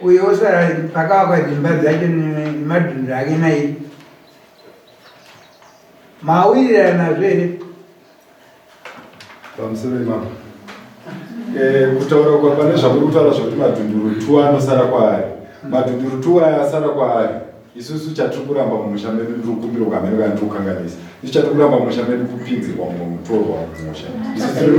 uyo osara pakavakwa dzimba dzacho nemadhunduru ake mairi mawirirana zvere pamusoro imamo kutaura kwa pane zvakuri kutaura zvokuti madhunduru 2 anosara kwaari madhunduru 2 aya asara kwaari isusu chatiri kuramba mumusha medu ndikukumbira ukamene kana ndikukanganisa isu chatiri kuramba mumusha medu kupinzirwa mutorwa mumusha isu tiri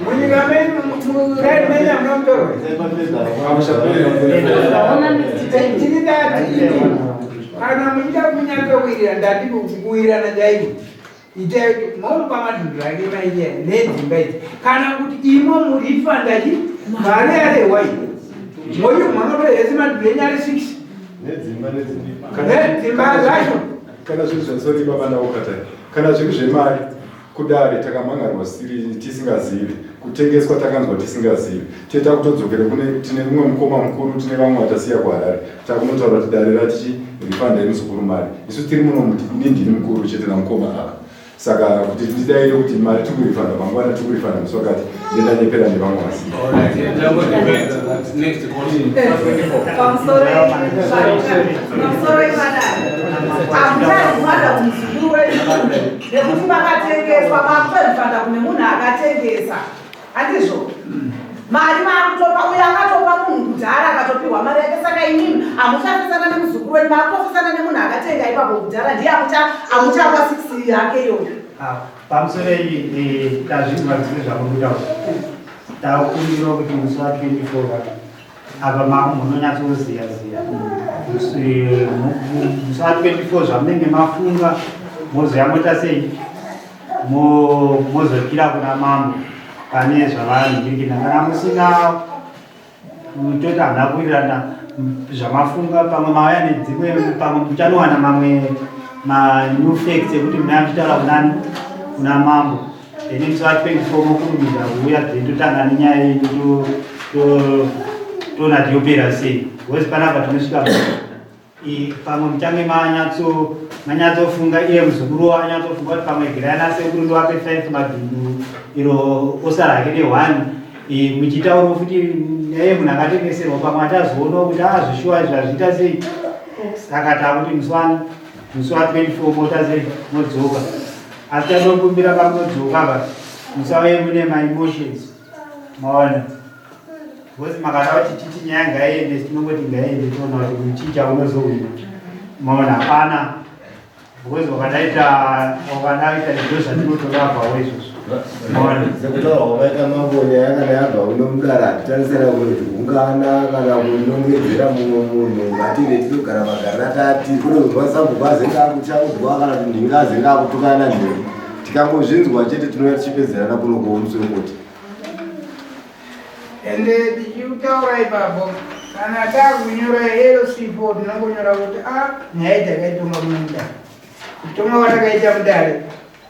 munyika medu mukaini menya munomutorwa kana muchida kunyatsokuwirira ndati kuwirirana chaivo itai kuti mauri pamadhunduru ake maija nedzimba idzi kana kuti imo muri fandachi mari yarehwai moyo manotohesi madhunduru enyu ari 6 nedzimba zvacho kana zvinhu zvensoriba vandaukata kana zvinhu zvemari kudare takamangarwa tisingazivi kutengeswa takanzwa tisingazivi teta kutodzokere tine mumwe mukoma mukuru tine vamwe vatasiya kuharare takunotaura kuti dare ratichi rifanda imusukuru mari isu tiri muno nindini mukuru chete namukoma aka saka kuti tidaire kuti mari tikurifanda mangwana tikurifanda muswakati ndendanyepera nevamwe vasi nekuti vakatengeswa vakutorifanda kune munhu akatengesa handizvo mari maakutopa uyo akatopa munhu kudhara akatopiwa mari yake saka inini hamuchafisana nemuzukuru wenyu maakutofisana nemunhu akatenga ipapo kudhara ndiye hamuchapa 6 yake iyoyo pamusoro iyi tazvinwa dzimwe zvakudutaura takumbira kuti musi wa24 apa munonyatsoziya musi wa24 zvamunenge mafunga mozoya moita sei mozokira kuna mambo pane zvavanhingirikina kana musina kutoti hamuna kuwirirana zvamafunga pamwe mauya nedzimwe pamwe muchanowana mamwe new facts ekuti mnamchitaura kunani kuna mambo musi wa24 mokurumidza kuuya totanga nenyaya yedu toona tiopera sei because panapa tinosvika pamwe muchange manyatsofunga iye muzukuru anyatsofunga kuti pamwe girana sekuru ndowape 5 madhundu iro osa rake ne1 muchitaurawo futi naye munhu akatengeserwa pamwe atazoonawo kuti zvishua zvazviita sei saka takuti musi wa24 mota sei modzoka asi tadokumbira pamunodzoka pa musave mune maemotions maona because makada kuti titi nyaya ngaende tinongoti ngaende toona kuti muchicha unozowina maona hapana because wakadaita izvo zvatinotorabvawo izvozvo sekutaura kwakaita mabonye yakada yabva uno Mudare atitarisira kuti ungana kana kunongedzera mumwe munhu ngative tinogara magarira tati kunozwa sabhuku azenge akuchaudwa kana kuti ndinga azenge akutukana ndeu tikangozvinzwa chete tinouya tichipedzerana kunokowo musoro kuti ende tichitaura ipapo kana takunyora LC4 tinongonyora kuti nyaya takaitoma mudare kutoma watakaita Mudare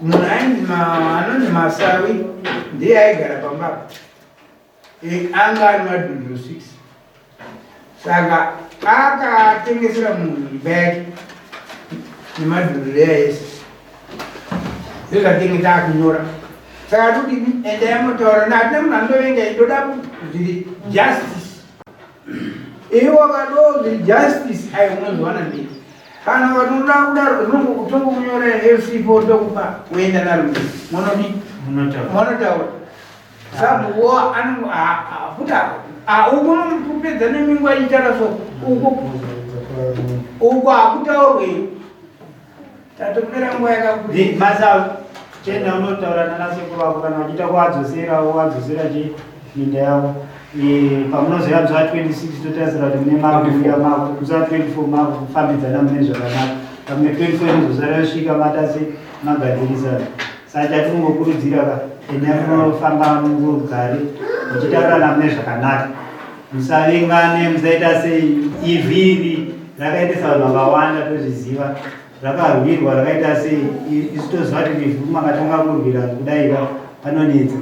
munhu anonzi Masawi ndiye aigara pambapa anga ari madhundu 6 saka akatengesera munhu ibagi nemadhundu leya ese zvezvatinge takunyora saka kuti ende yamutaura natina munhu anovenga idoda zviri justice iwo wakado zviri justice ayo unozwana ndii kana watunoda kudaro utongo kunyora LC4 ndokupa kuenda naro monodi monotaura sabuwo futa ukonomupedza nemingwa ichara so uko hakutaurwe tatopera nguva yakakuti Masawi tenda unotaura nanasekuru vako kana vachita kuwadzosera minda yavo pamunozoya musi wa26 totarisira kuti mune makuya mako musi wa24 mako kufambidzana mune zvakanaka pamwe 24 muzosara yosvika matase magadzirisana saka chatinongokurudzira ene kunofamba mugare muchitaurana mune zvakanaka musavengane musaita sei ivhiri rakaitisa vanhu vakawanda tozviziva rakarwirwa rakaita sei isu toziva kuti ivhu makatanga kurwira kudaika panonetsa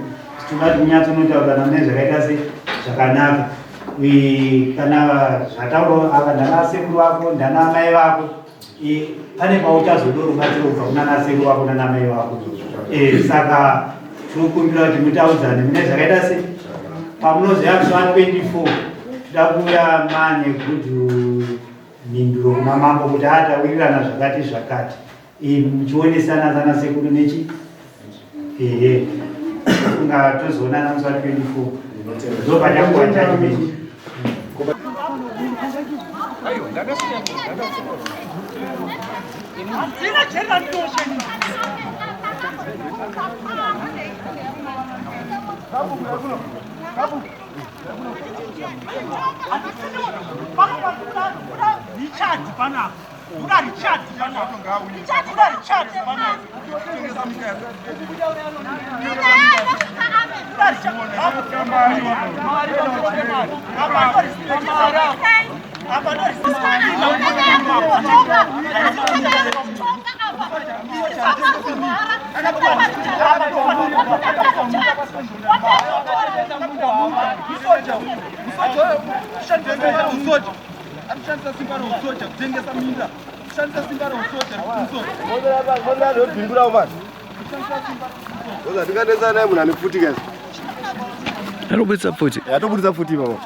tinoda kuti munyatsonotaurana mune zvakaita sei zvakanaka kana zvatauro aka ndana sekuru vako ndana mai vako pane pauchazodo rubatsiro kubva kunana sekuru vako nana mai vako saka tinokumbira kuti mutaudzane mune zvakaita sei pamunozoya musi wa24 toda kuuya mane gudhu mhinduro kuna mambo kuti atawirirana zvakati zvakati muchionesana sana sekuru nechi kunga tozoonana musi wa24 zopachakuwa judgment Arobutsa futi. Arobutsa futi baba.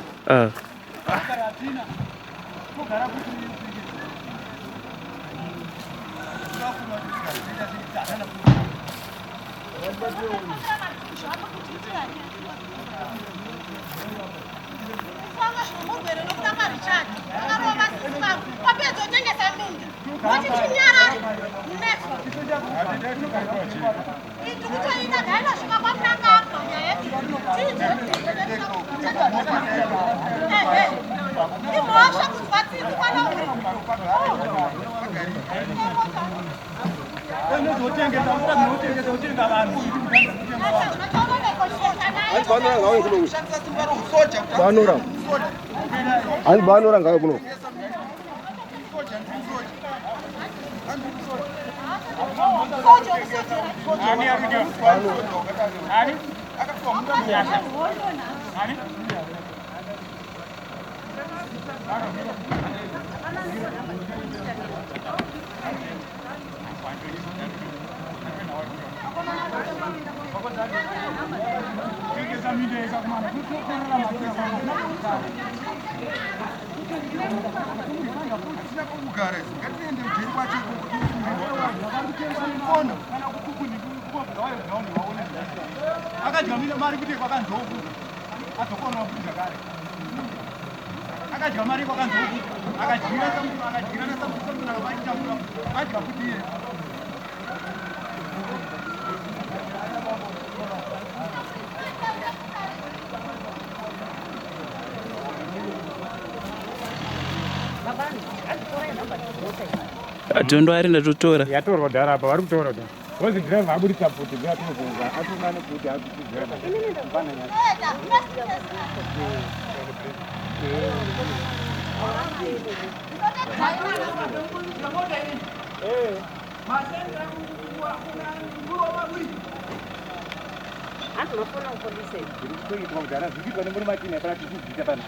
Banora ngayo kuno. Atondo ari ndatotora. Yatorwa dhara apa vari kutora kuti wozi driver abudisa futi dzatinofunga atomane kuti akudzigana. Antinofuna kupolisa zviri kutoitwa kudhara zvichiitwa nemuri matini apana tichidzita pana.